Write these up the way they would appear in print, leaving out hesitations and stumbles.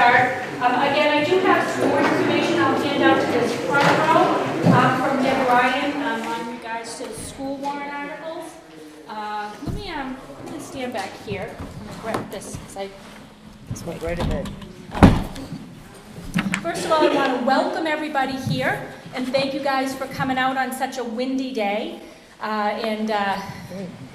start. Again, I do have some more information I'll hand out to this front row from Deb Ryan on regards to the school warrant articles. Let me stand back here. I'm going to grab this because Just went right ahead. First of all, I want to welcome everybody here and thank you guys for coming out on such a windy day and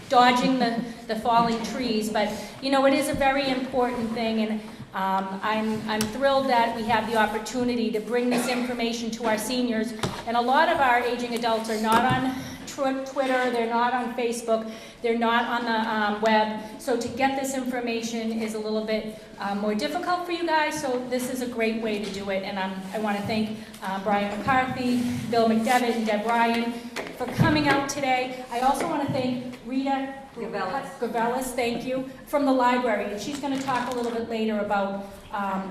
dodging the falling trees. But you know, it is a very important thing, and I'm thrilled that we have the opportunity to bring this information to our seniors. And a lot of our aging adults are not on Twitter, they're not on Facebook, they're not on the web. So to get this information is a little bit more difficult for you guys, so this is a great way to do it. And I want to thank Brian McCarthy, Bill McDevitt, and Deb Ryan for coming out today. I also want to thank Rita Gavelis, thank you, from the library. And she's going to talk a little bit later about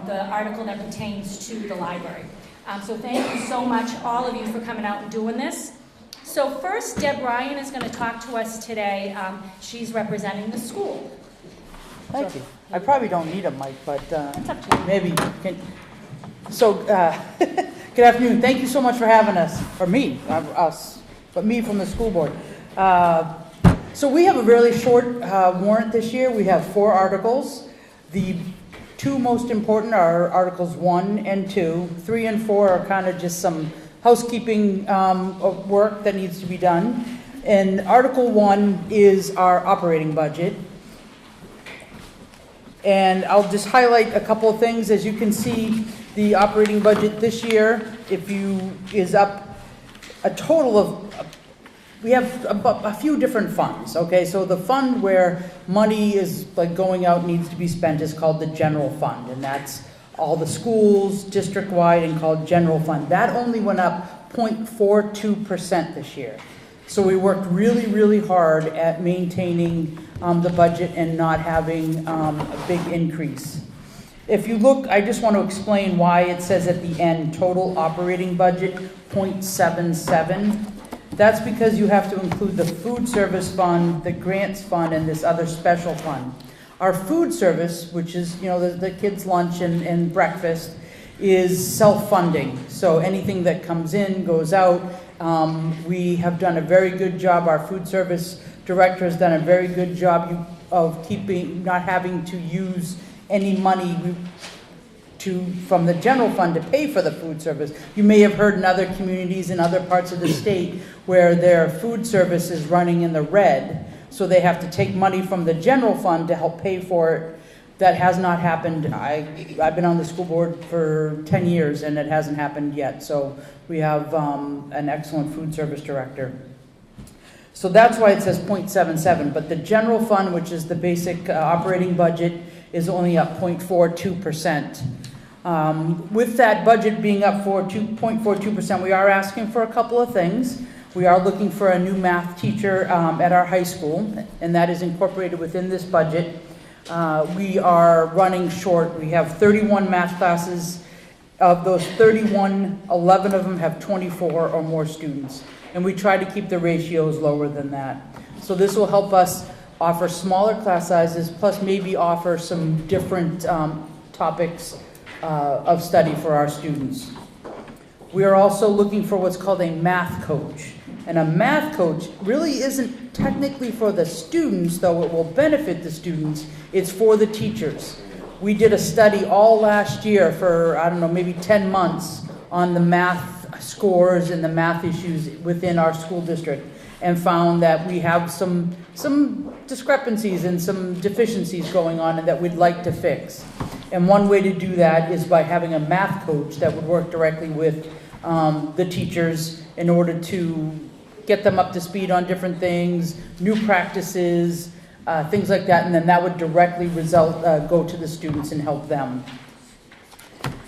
the article that pertains to the library. So thank you so much, all of you, for coming out and doing this. So first, Deb Ryan is going to talk to us today. She's representing the school. Thank you. I probably don't need a mic, but It's up to you. maybe you can. So, good afternoon. Thank you so much for having us, or me, us, but me from the school board. So we have a really short warrant this year. We have 4 articles. The 2 most important are Articles 1 and 2. 3 and 4 are kind of just some housekeeping work that needs to be done. And Article 1 is our operating budget. And I'll just highlight a couple of things. As you can see, the operating budget this year, is up a total of, we have a few different funds, okay? So the fund where money is like going out needs to be spent is called the general fund, and that's all the schools, district-wide, and called general fund. That only went up 0.42% this year. So we worked really, really hard at maintaining the budget and not having a big increase. If you look, I just want to explain why it says at the end, total operating budget 0.77. That's because you have to include the food service fund, the grants fund, and this other special fund. Our food service, which is, you know, the kids' lunch and breakfast, is self-funding. So anything that comes in goes out. We have done a very good job. Our food service director has done a very good job of not having to use any money from the general fund to pay for the food service. You may have heard in other communities in other parts of the state where their food service is running in the red. So they have to take money from the general fund to help pay for it. That has not happened. I've been on the school board for 10 years and it hasn't happened yet. So we have an excellent food service director. So that's why it says 0.77, but the general fund, which is the basic operating budget, is only up 0.42%. With that budget being up 0.42%, we are asking for a couple of things. We are looking for a new math teacher at our high school, and that is incorporated within this budget. We are running short. We have 31 math classes. Of those 31, 11 of them have 24 or more students, and we try to keep the ratios lower than that. So this will help us offer smaller class sizes, plus maybe offer some different topics of study for our students. We are also looking for what's called a math coach. And a math coach really isn't technically for the students, though it will benefit the students. It's for the teachers. We did a study all last year for, I don't know, maybe 10 months on the math scores and the math issues within our school district, and found that we have some discrepancies and some deficiencies going on and that we'd like to fix. And one way to do that is by having a math coach that would work directly with the teachers in order to get them up to speed on different things, new practices, things like that, and then that would directly go to the students and help them.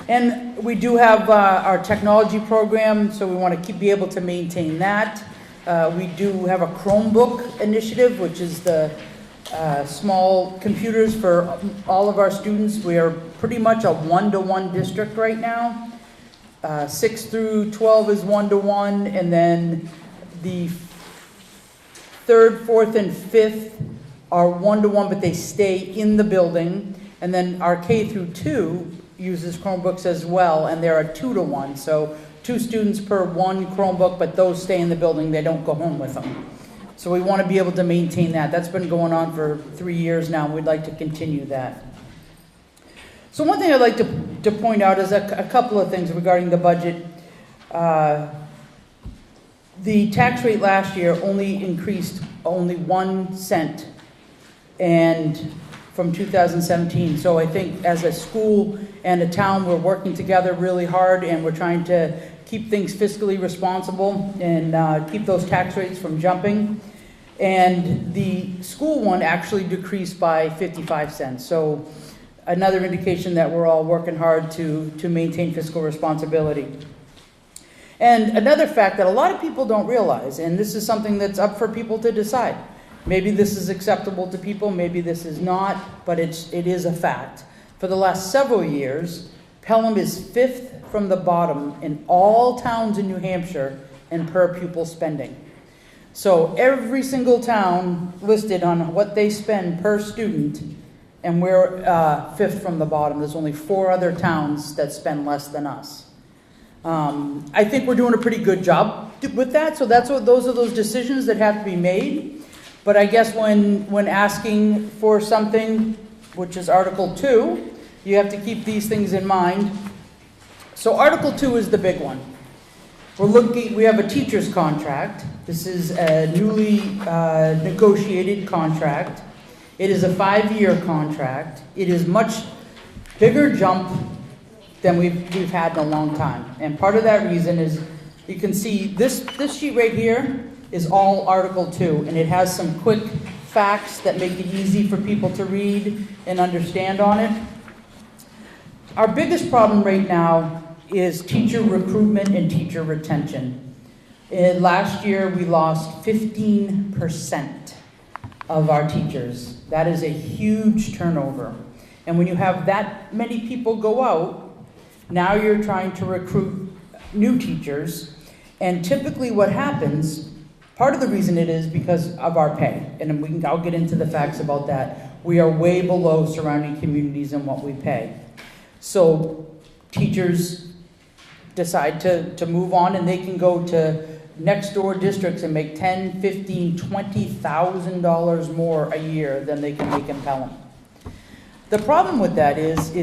And we do have our technology program, so we want to be able to maintain that. We do have a Chromebook initiative, which is the small computers for all of our students. We are pretty much a 1-to-1 district right now. 6 through 12 is 1-to-1, and then the 3rd, 4th, and 5th are 1-to-1, but they stay in the building. And then our K through 2 uses Chromebooks as well, and they're a 2-to-1, so 2 students per 1 Chromebook, but those stay in the building, they don't go home with them. So we want to be able to maintain that. That's been going on for 3 years now, and we'd like to continue that. So one thing I'd like to point out is a couple of things regarding the budget. The tax rate last year only increased 1 cent and from 2017. So I think as a school and a town, we're working together really hard, and we're trying to keep things fiscally responsible and keep those tax rates from jumping. And the school one actually decreased by 55 cents. So another indication that we're all working hard to maintain fiscal responsibility. And another fact that a lot of people don't realize, and this is something that's up for people to decide. Maybe this is acceptable to people, maybe this is not, but it is a fact. For the last several years, Pelham is 5th from the bottom in all towns in New Hampshire in per pupil spending. So every single town listed on what they spend per student, and we're 5th from the bottom. There's only 4 other towns that spend less than us. I think we're doing a pretty good job with that, so those are those decisions that have to be made. But I guess when asking for something, which is Article 2, you have to keep these things in mind. So Article 2 is the big one. We have a teacher's contract. This is a newly negotiated contract. It is a 5-year contract. It is much bigger jump than we've had in a long time. And part of that reason is, you can see this sheet right here is all Article 2, and it has some quick facts that make it easy for people to read and understand on it. Our biggest problem right now is teacher recruitment and teacher retention. Last year, we lost 15% of our teachers. That is a huge turnover. And when you have that many people go out, now you're trying to recruit new teachers. And typically what happens, part of the reason it is because of our pay. And I'll get into the facts about that. We are way below surrounding communities in what we pay. So teachers decide to move on, and they can go to next door districts and make $10,000, $15,000, $20,000 more a year than they can make in Pelham. The problem with that is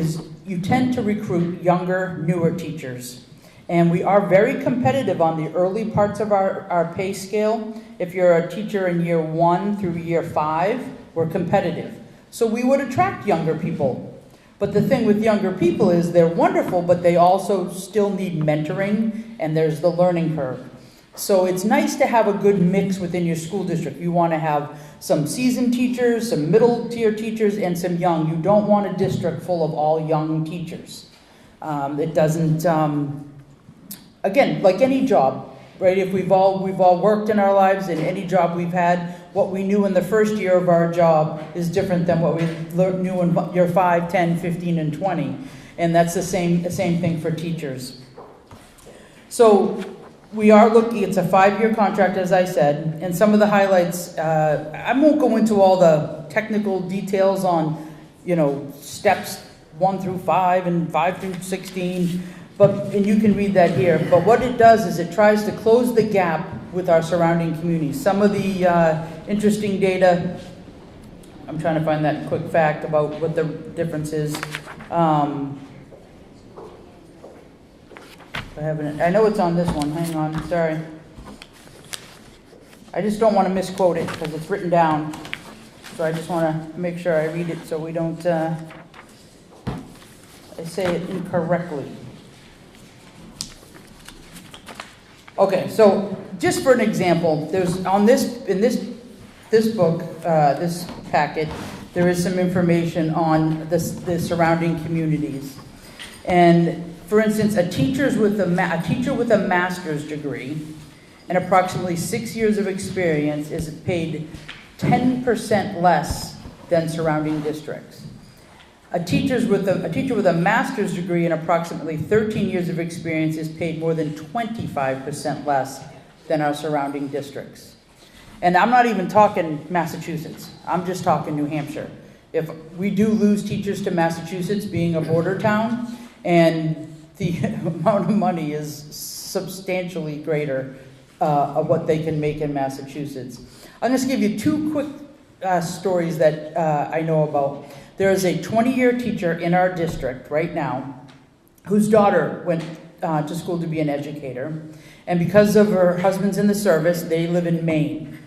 you tend to recruit younger, newer teachers. And we are very competitive on the early parts of our pay scale. If you're a teacher in year 1 through year 5, we're competitive. So we would attract younger people. But the thing with younger people is they're wonderful, but they also still need mentoring, and there's the learning curve. So it's nice to have a good mix within your school district. You want to have some seasoned teachers, some middle tier teachers, and some young. You don't want a district full of all young teachers. It doesn't, again, like any job, right? If we've all worked in our lives, in any job we've had, what we knew in the first year of our job is different than what we knew in year 5, 10, 15, and 20. And that's the same thing for teachers. So we are looking, it's a 5-year contract, as I said, and some of the highlights, I won't go into all the technical details on, steps 1 through 5 and 5 through 16, and you can read that here. But what it does is it tries to close the gap with our surrounding communities. Some of the interesting data, I'm trying to find that quick fact about what the difference is. I know it's on this one. Hang on, sorry. I just don't want to misquote it because it's written down. So I just want to make sure I read it so we don't I say it incorrectly. Okay, so just for an example, there's in this book, this packet, there is some information on the surrounding communities. And for instance, a teacher with a master's degree and approximately 6 years of experience is paid 10% less than surrounding districts. A teacher with a master's degree and approximately 13 years of experience is paid more than 25% less than our surrounding districts. And I'm not even talking Massachusetts. I'm just talking New Hampshire. If we do lose teachers to Massachusetts, being a border town, And the amount of money is substantially greater of what they can make in Massachusetts. I'm going to give you two quick stories that I know about. There is a 20-year teacher in our district right now whose daughter went to school to be an educator. And because of her husband's in the service, they live in Maine.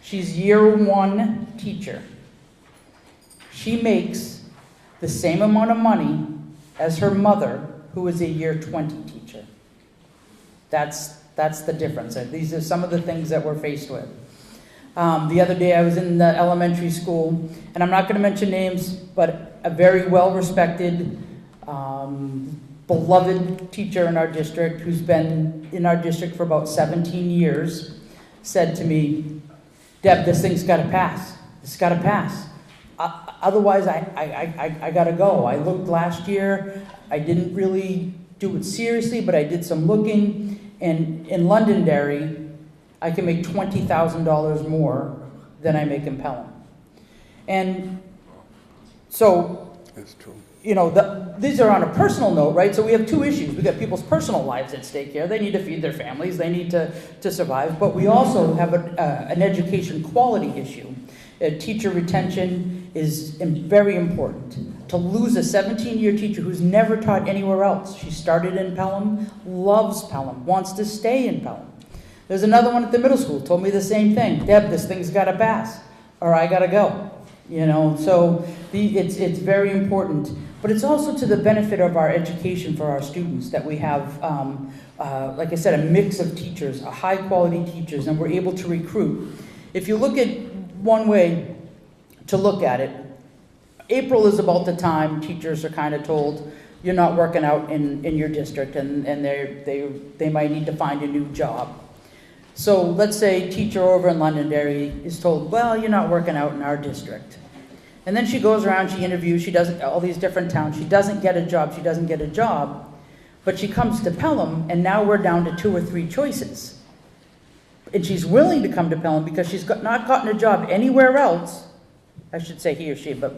She's year 1 teacher. She makes the same amount of money as her mother, who is a year 20 teacher. That's the difference. These are some of the things that we're faced with. The other day I was in the elementary school, and I'm not going to mention names, but a very well-respected, beloved teacher in our district, who's been in our district for about 17 years, said to me, "Deb, this thing's got to pass. It's got to pass. Otherwise, I got to go. I looked last year. I didn't really do it seriously, but I did some looking. And in Londonderry, I can make $20,000 more than I make in Pelham." And so, That's true. you know, these are on a personal note, right? So we have two issues. We got people's personal lives at stake here. They need to feed their families. They need to survive. But we also have an education quality issue. Teacher retention is very important. To lose a 17-year teacher who's never taught anywhere else. She started in Pelham, loves Pelham, wants to stay in Pelham. There's another one at the middle school, told me the same thing. "Deb, this thing's got to pass, or I got to go." You know, so it's very important. But it's also to the benefit of our education for our students that we have, like I said, a mix of teachers, high-quality teachers, and we're able to recruit. If you look at one way to look at it, April is about the time teachers are kind of told, "You're not working out in your district," and they might need to find a new job. So let's say a teacher over in Londonderry is told, "Well, you're not working out in our district." And then she goes around, she interviews, she does all these different towns. She doesn't get a job, but she comes to Pelham, and now we're down to 2 or 3 choices. And she's willing to come to Pelham because she's not gotten a job anywhere else. I should say he or she, but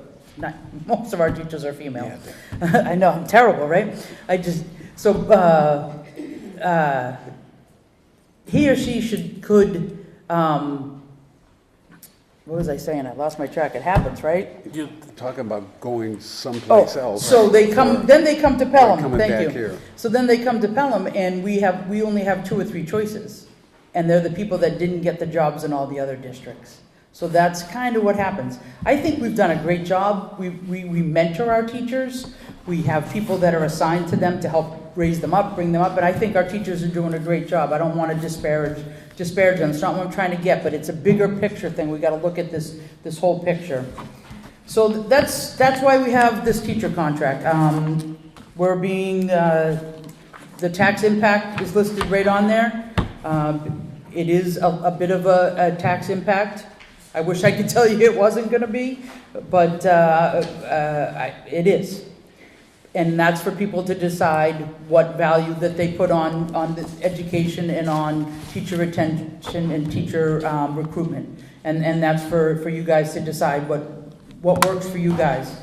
most of our teachers are female. Yeah. I know, I'm terrible, right? He or she could, what was I saying? I lost my track. It happens, right? You're talking about going someplace else. So they come to Pelham. Coming Thank back you. here. So then they come to Pelham, and we only have 2 or 3 choices, and they're the people that didn't get the jobs in all the other districts. So that's kind of what happens. I think we've done a great job. We mentor our teachers. We have people that are assigned to them to help raise them up, bring them up, and I think our teachers are doing a great job. I don't want to disparage them. It's not what I'm trying to get, but it's a bigger picture thing. We got to look at this whole picture. So that's why we have this teacher contract. We're being the tax impact is listed right on there. It is a bit of a tax impact. I wish I could tell you it wasn't going to be, but it is. And that's for people to decide what value that they put on the education and on teacher retention and teacher recruitment. And that's for you guys to decide what works for you guys.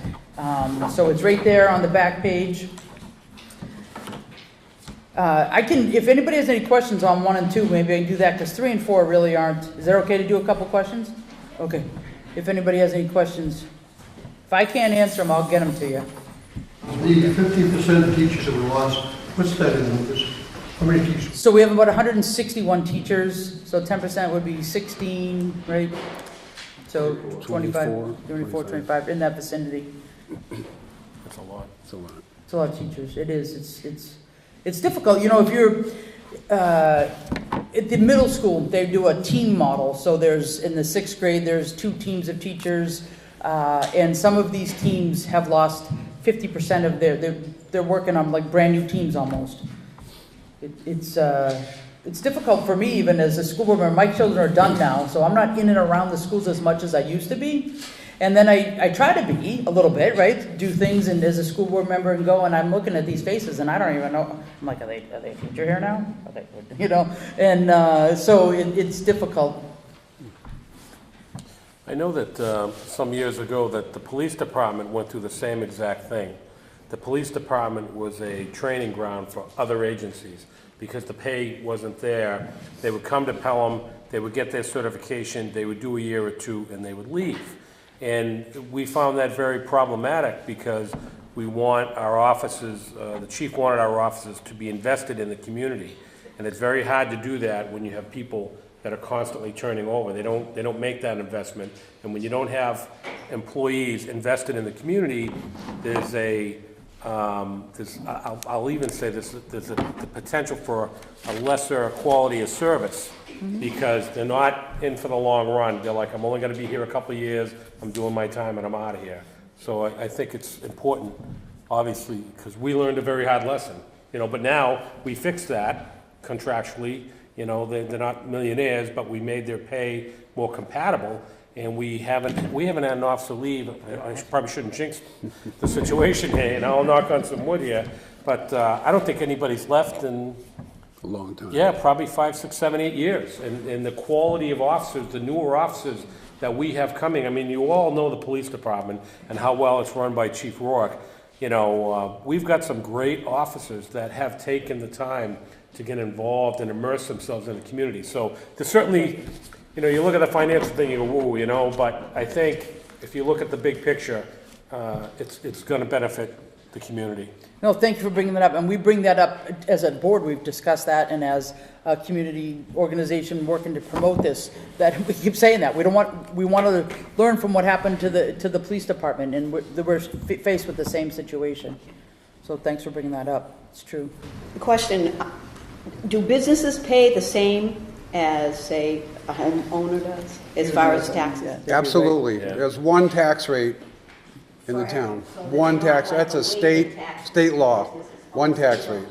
So it's right there on the back page. If anybody has any questions on 1 and 2, maybe I can do that, because 3 and 4 really aren't. Is that okay to do a couple questions? Okay. If anybody has any questions, if I can't answer them, I'll get them to you. The 15% of teachers that we lost, what's that in numbers? How many teachers? So we have about 161 teachers, so 10% would be 16, right? So 24, 25, in that vicinity. That's a lot. It's a lot. It's a lot of teachers. It is. It's difficult. You know, if you're at the middle school, they do a team model. So in the 6th grade, there's 2 teams of teachers, and some of these teams have lost 50% of they're working on like brand new teams almost. It's difficult for me even as a school board member. My children are done now, so I'm not in and around the schools as much as I used to be. And then I try to be a little bit, right? Do things and as a school board member and go, and I'm looking at these faces and I don't even know. I'm like, are they a teacher here now? Are they, you know? And so it's difficult. I know that some years ago that the police department went through the same exact thing. the police department was a training ground for other agencies because the pay wasn't there. They would come to Pelham, they would get their certification, they would do a year or two, and they would leave. And we found that very problematic because we want our offices, the chief wanted our offices to be invested in the community. And it's very hard to do that when you have people that are constantly turning over. They don't make that investment. And when you don't have employees invested in the community, there's I'll even say there's the potential for a lesser quality of service because they're not in for the long run. They're like, I'm only gonna be here a couple of years, I'm doing my time and I'm out of here. So I think it's important, obviously, because we learned a very hard lesson, but now we fixed that contractually. They're not millionaires, but we made their pay more compatible, and we haven't had an officer leave. I probably shouldn't jinx the situation here, and I'll knock on some wood here, but I don't think anybody's left in A long time. yeah, probably 5, 6, 7, 8 years. And the quality of officers, the newer officers that we have coming, I mean, you all know the police department and how well it's run by Chief Rourke. We've got some great officers that have taken the time to get involved and immerse themselves in the community. So there's certainly, you look at the financial thing, you go, woo, but I think if you look at the big picture, it's gonna benefit the community. No, thank you for bringing that up, and we bring that up as a board, we've discussed that, and as a community organization working to promote this, that we keep saying that, we want to learn from what happened to the police department, and we're faced with the same situation. So thanks for bringing that up, it's true. The question, do businesses pay the same as, say, a homeowner does, as far as taxes? Absolutely. Yeah. There's one tax rate in the town. One tax, that's a state law. One tax rate.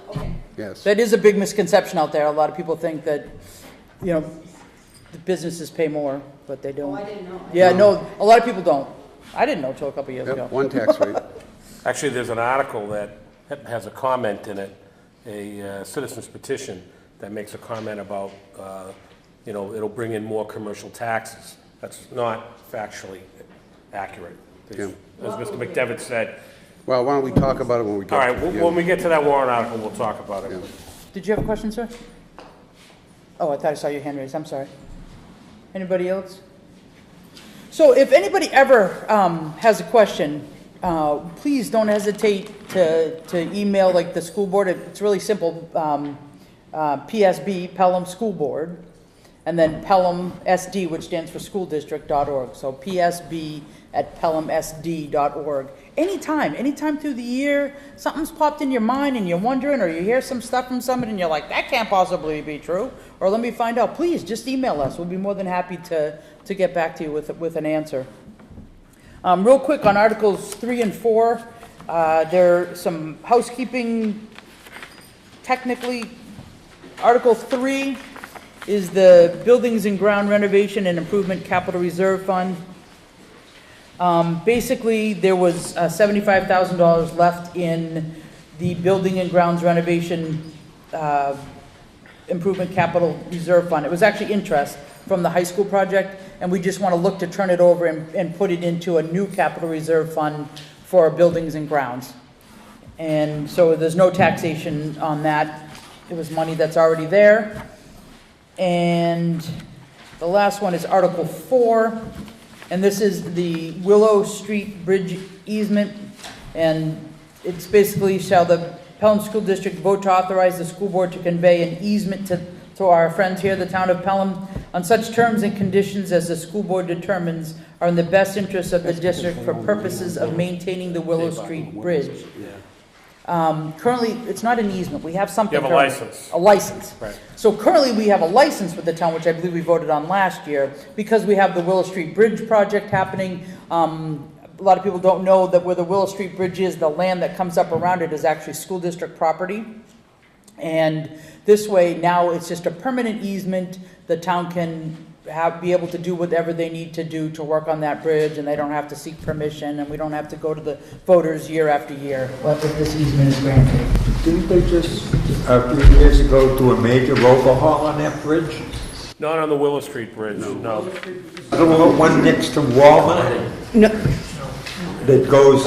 Yes. That is a big misconception out there, a lot of people think that, the businesses pay more, but they don't. Oh, I didn't know. Yeah, no, a lot of people don't. I didn't know till a couple years ago. Yep, one tax rate. Actually, there's an article that has a comment in it, a citizen's petition that makes a comment about, it'll bring in more commercial taxes. That's not factually accurate. Yeah. As Mr. McDevitt said. Well, why don't we talk about it when we get All right, to it? when we get to that warrant article, we'll talk about it. Yeah. Did you have a question, sir? Oh, I thought I saw your hand raised, I'm sorry. Anybody else? So if anybody ever has a question, please don't hesitate to email like the school board. It's really simple, PSB, Pelham School Board, and then Pelham SD, which stands for schooldistrict.org. So psb@pelhamsd.org. Anytime through the year, something's popped in your mind and you're wondering, or you hear some stuff from somebody and you're like, that can't possibly be true, or let me find out, please just email us. We'll be more than happy to get back to you with an answer. Real quick on Articles 3 and 4, there are some housekeeping. Technically, Article 3 is the Buildings and Ground Renovation and Improvement Capital Reserve Fund. Basically, there was $75,000 left in the Building and Grounds Renovation Improvement Capital Reserve Fund. It was actually interest from the high school project, and we just want to look to turn it over and put it into a new capital reserve fund for our buildings and grounds. And so there's no taxation on that. It was money that's already there. And the last one is Article 4. And this is the Willow Street Bridge easement, and it's basically, shall the Pelham School District vote to authorize the school board to convey an easement to our friends here, the town of Pelham, on such terms and conditions as the school board determines are in the best interest of the district for purposes of maintaining the Willow Street Bridge. Currently, it's not an easement, we have something. You have a license. A license. Right. So currently, we have a license with the town, which I believe we voted on last year, because we have the Willow Street Bridge project happening. A lot of people don't know that where the Willow Street Bridge is, the land that comes up around it is actually school district property. And this way, now it's just a permanent easement. The town can be able to do whatever they need to do to work on that bridge, and they don't have to seek permission, and we don't have to go to the voters year after year. But if this easement is granted. Didn't they just, a few years ago, do a major overhaul on that bridge? Not on the Willow Street Bridge, no. The one next to Walmart? No, That goes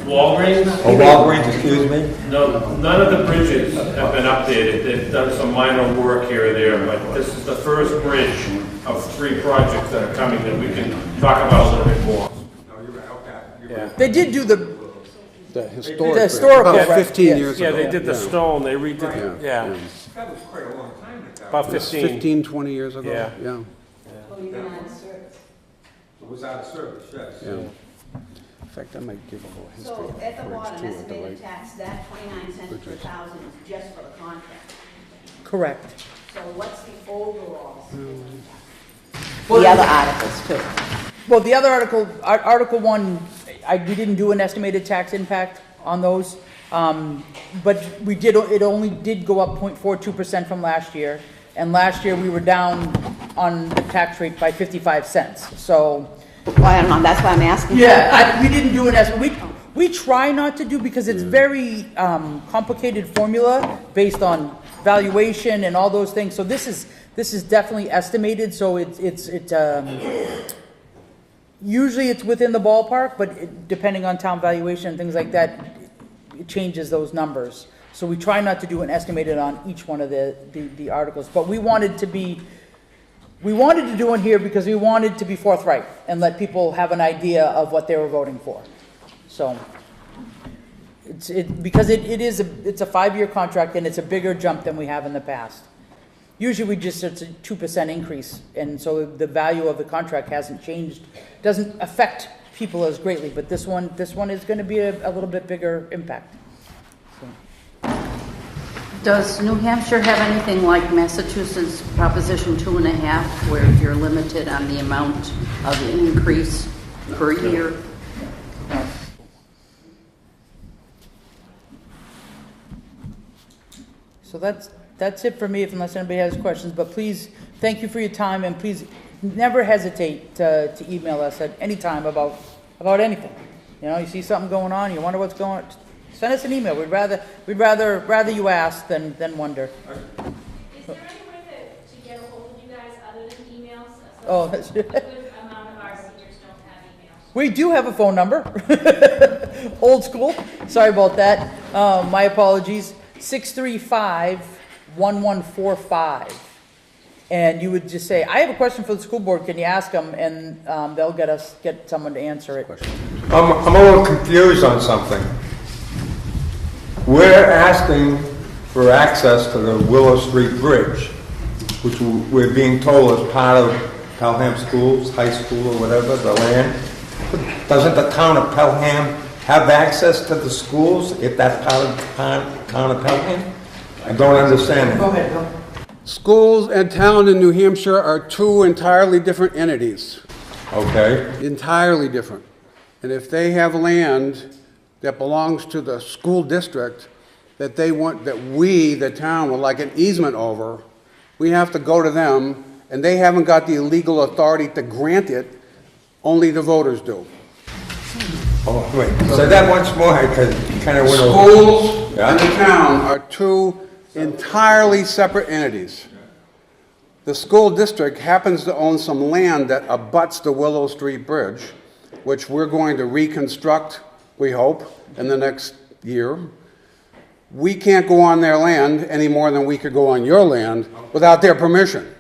Walgreens? Oh, Walgreens, excuse me? No, none of the bridges have been updated. They've done some minor work here or there, but this is the first bridge of 3 projects that are coming that we can talk about a little bit more. Yeah. They did do the historic. The historical About record, 15 yes. years Yeah, ago. they did the stone, they redid, yeah, That was quite a long time ago. about It was 15. 15, 20 years ago. Yeah. Yeah. It was out of service, yes. Yeah. In fact, I might give a little history. So at the bridge bottom, too, at the estimated right- tax, that 29 cents per thousand is just for the contract. correct. So what's the overall? Well, The other articles too. Well, the other article, Article 1, we didn't do an estimated tax impact on those. But we did, it only did go up 0.42% from last year. And last year, we were down on the tax rate by 55 cents. So, Well, I don't know, that's why I'm asking. yeah, we didn't do an estimate. We try not to do, because it's very complicated formula based on valuation and all those things. So this is definitely estimated, so usually it's within the ballpark, but depending on town valuation and things like that, it changes those numbers. So we try not to do an estimated on each one of the articles, but we wanted to do one here because we wanted to be forthright and let people have an idea of what they were voting for. So, it's a 5-year contract, and it's a bigger jump than we have in the past. Usually it's a 2% increase, and so the value of the contract hasn't changed, doesn't affect people as greatly, but this one is gonna be a little bit bigger impact. So. Does New Hampshire have anything like Massachusetts Proposition 2.5, where you're limited on the amount of increase per year? So that's it for me, unless anybody has questions, but please, thank you for your time, and please never hesitate to email us at any time about anything. You know, you see something going on, you wonder what's going on, send us an email. We'd rather you ask than wonder. Is there any way to get a hold of you guys other than emails? Oh, that's A good amount of our seniors don't have emails. We do have a phone number. Old school. Sorry about that. My apologies. 635-1145. And you would just say, I have a question for the school board. Can you ask them? And they'll get someone to answer it. I'm a little confused on something. We're asking for access to the Willow Street Bridge, which we're being told is part of Pelham Schools, high school or whatever, the land. Doesn't the town of Pelham have access to the schools if that's part of the town of Pelham? I don't understand it. Go ahead, Bill. Schools and town in New Hampshire are 2 entirely different entities. Okay, Entirely different. And if they have land that belongs to the school district that we, the town, would like an easement over, we have to go to them, and they haven't got the legal authority to grant it, only the voters do. oh, wait, say that once more, because you kind of went over. Schools Yeah. and the town are 2 entirely separate entities. The school district happens to own some land that abuts the Willow Street Bridge, which we're going to reconstruct, we hope, in the next year. We can't go on their land any more than we could go on your land without their permission.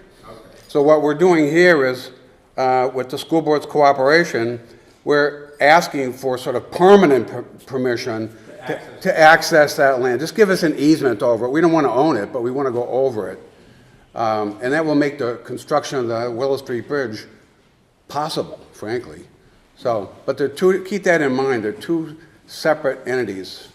So what we're doing here is, with the school board's cooperation, we're asking for sort of permanent permission to access that land. Just give us an easement over it. We don't want to own it, but we want to go over it. And that will make the construction of the Willow Street Bridge possible, frankly. So, but keep that in mind, they're 2 separate entities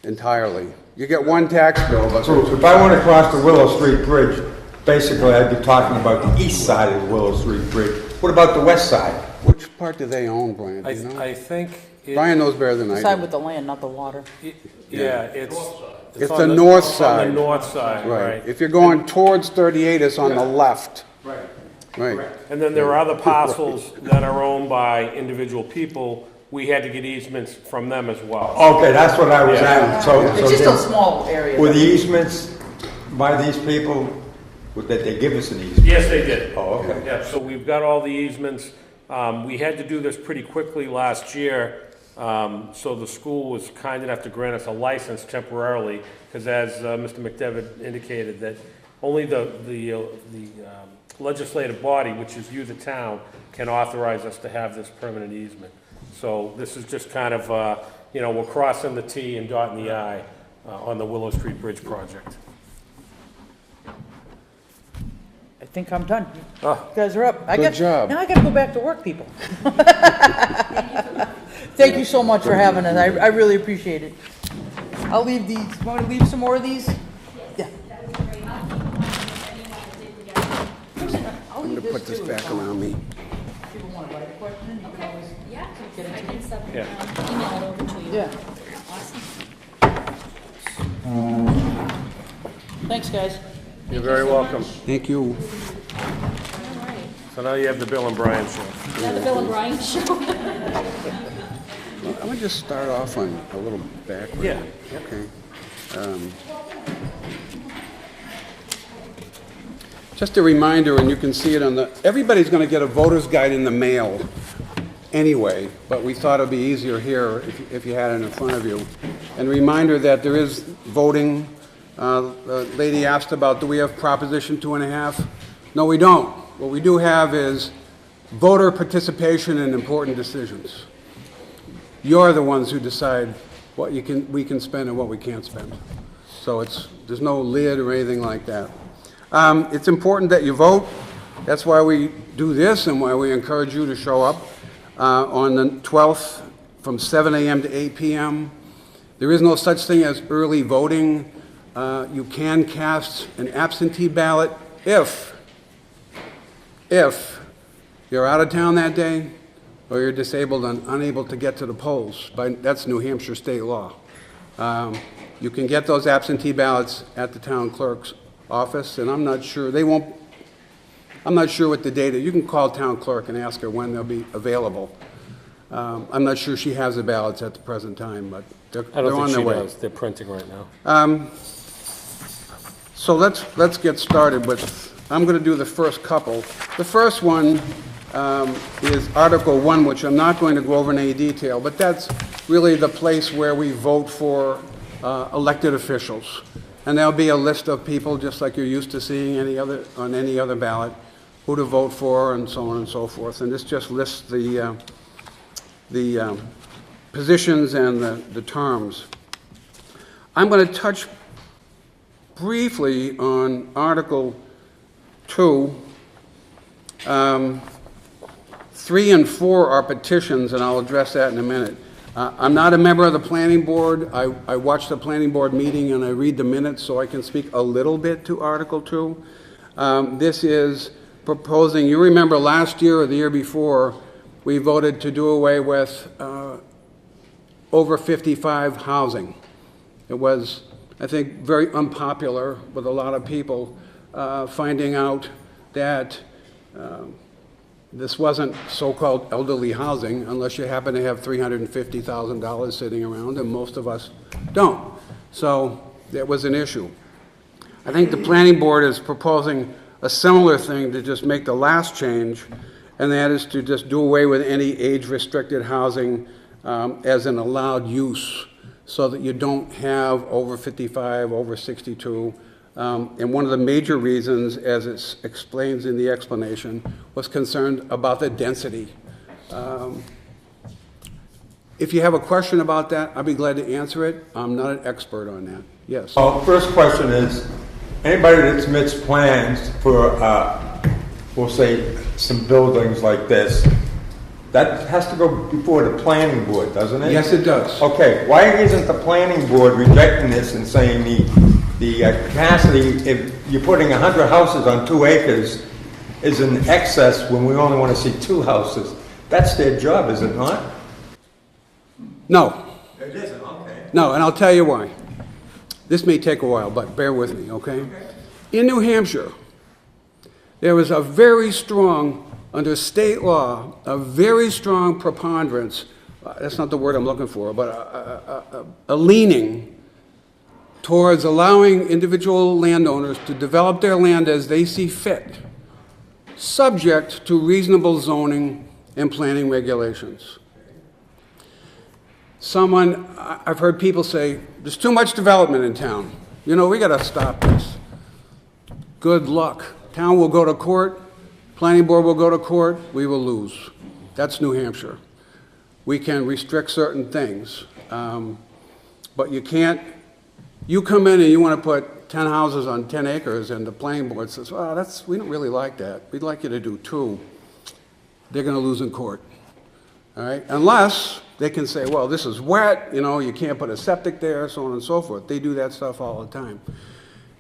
entirely. You get one tax bill, but... So if I want to cross the Willow Street Bridge, basically I'd be talking about the east side of the Willow Street Bridge. What about the west side? Which part do they own, Brian? Do you know? I think, Brian knows better than I Side do. with the land, not the water. yeah, it's It's on the north it's side. on the north side, right. If you're going towards 38, it's on the left. Right. And then there are other parcels that are owned by individual people. We had to get easements from them as well. Okay, that's what I was at. So It's just a small area. were the easements by these people, did they give us an easement? Yes, they did. Oh, okay. Yeah, so we've got all the easements. We had to do this pretty quickly last year So the school was kind enough to grant us a license temporarily, because as Mr. McDevitt indicated, that only the legislative body, which is you, the town, can authorize us to have this permanent easement. So this is just kind of, we're crossing the T and dotting the I on the Willow Street Bridge project. I think I'm done. Oh. You guys are up. Good job. Now I gotta go back to work, people. Thank you so much for having us. I really appreciate it. I'll leave these. You want to leave some more of these? Yeah. I'm going to put this back around me. People want to write a question, you can always Yeah, get it I to can Yeah. email it over to you. Yeah. Awesome. Thanks, guys. You're very welcome. Thank you. All right. So now you have the Bill and Brian show. Now the Bill and Brian show. I'm going to just start off on a little background. Yeah. Okay. Just a reminder, and you can see it on everybody's going to get a voter's guide in the mail anyway, but we thought it'd be easier here if you had it in front of you. And a reminder that there is voting. The lady asked about, do we have Proposition 2.5? No, we don't. What we do have is voter participation in important decisions. You're the ones who decide what we can spend and what we can't spend. So there's no lid or anything like that. It's important that you vote. That's why we do this and why we encourage you to show up on the 12th from 7 a.m. to 8 p.m. There is no such thing as early voting. You can cast an absentee ballot if you're out of town that day or you're disabled and unable to get to the polls. That's New Hampshire state law. You can get those absentee ballots at the town clerk's office, and I'm not sure what the date is. You can call town clerk and ask her when they'll be available. I'm not sure she has the ballots at the present time, but they're I don't on think their she way. does. They're printing right now. So let's get started with, I'm going to do the first couple. The first one is Article 1, which I'm not going to go over in any detail, but that's really the place where we vote for elected officials. And there'll be a list of people, just like you're used to seeing on any other ballot, who to vote for and so on and so forth. And this just lists the positions and the terms. I'm going to touch briefly on Article 2. 3 and 4 are petitions, and I'll address that in a minute. I'm not a member of the planning board. I watch the planning board meeting and I read the minutes, so I can speak a little bit to Article 2. This is proposing, you remember last year or the year before, we voted to do away with over 55 housing. It was, I think, very unpopular with a lot of people finding out that this wasn't so-called elderly housing unless you happen to have $350,000 sitting around, and most of us don't. So that was an issue. I think the planning board is proposing a similar thing to just make the last change, and that is to just do away with any age-restricted housing as an allowed use, so that you don't have over 55, over 62. And one of the major reasons, as it explains in the explanation, was concerned about the density. If you have a question about that, I'd be glad to answer it. I'm not an expert on that. Yes? Well, first question is, anybody that submits plans for, we'll say, some buildings like this, that has to go before the planning board, doesn't it? Yes, it does. Okay, why isn't the planning board rejecting this and saying the capacity, if you're putting 100 houses on 2 acres, is in excess when we only want to see 2 houses? That's their job, is it not? No. It isn't, okay. No, and I'll tell you why. This may take a while, but bear with me, okay? In New Hampshire, there was a very strong, under state law, a very strong preponderance, that's not the word I'm looking for, but a leaning towards allowing individual landowners to develop their land as they see fit, subject to reasonable zoning and planning regulations. I've heard people say, there's too much development in town. You know, we gotta stop this. Good luck. Town will go to court, planning board will go to court, we will lose. That's New Hampshire. We can restrict certain things, but you can't, you come in and you wanna put 10 houses on 10 acres and the planning board says, well, we don't really like that. We'd like you to do 2. They're gonna lose in court, all right? Unless they can say, well, this is wet, you know, you can't put a septic there, so on and so forth. They do that stuff all the time.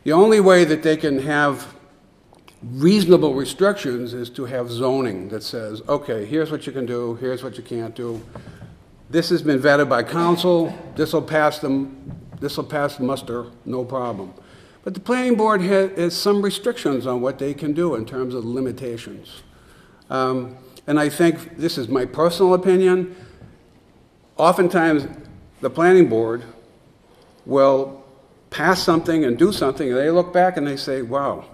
The only way that they can have reasonable restrictions is to have zoning that says, okay, here's what you can do, here's what you can't do. This has been vetted by council, this will pass muster, no problem. But the planning board has some restrictions on what they can do in terms of limitations. And I think, this is my personal opinion, oftentimes the planning board will pass something and do something, and they look back and they say, wow,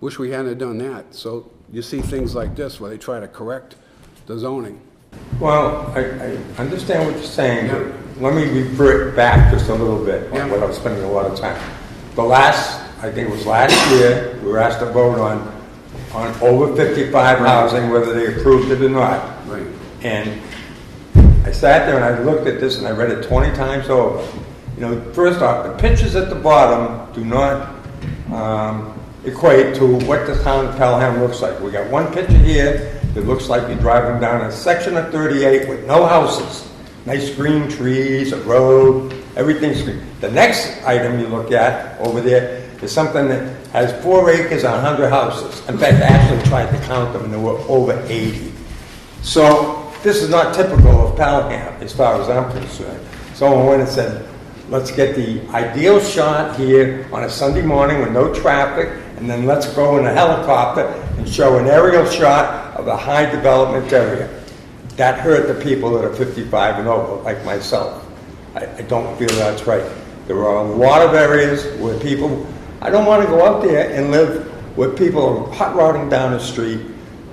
wish we hadn't done that. So you see things like this where they try to correct the zoning. Well, I understand what you're saying, but let me revert back just a little bit on what I was spending a lot of time. I think it was last year, we were asked to vote on over 55 housing, whether they approved it or not. Right. And I sat there and I looked at this and I read it 20 times over. You know, first off, the pictures at the bottom do not equate to what the town of Pelham looks like. We got one picture here that looks like you're driving down a section of 38 with no houses. Nice green trees, a road, everything's green. The next item you look at over there is something that has 4 acres and 100 houses. In fact, I actually tried to count them and there were over 80. So this is not typical of Pelham as far as I'm concerned. Someone went and said, let's get the ideal shot here on a Sunday morning with no traffic, and then let's go in a helicopter and show an aerial shot of a high development area. That hurt the people that are 55 and over, like myself. I don't feel that's right. There are a lot of areas where people, I don't want to go out there and live where people are hot rodding down the street,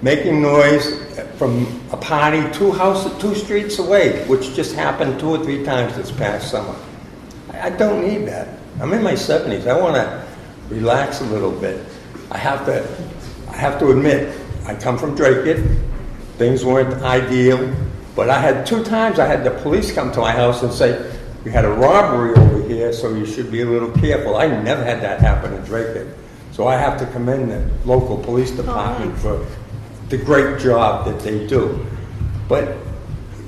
making noise from a party 2 streets away, which just happened 2 or 3 times this past summer. I don't need that. I'm in my 70s. I want to relax a little bit. I have to admit, I come from Drake. Things weren't ideal, but I had 2 times I had the police come to my house and say, we had a robbery over here, so you should be a little careful. I never had that happen in Drake. So I have to commend the local police department for the great job that they do. But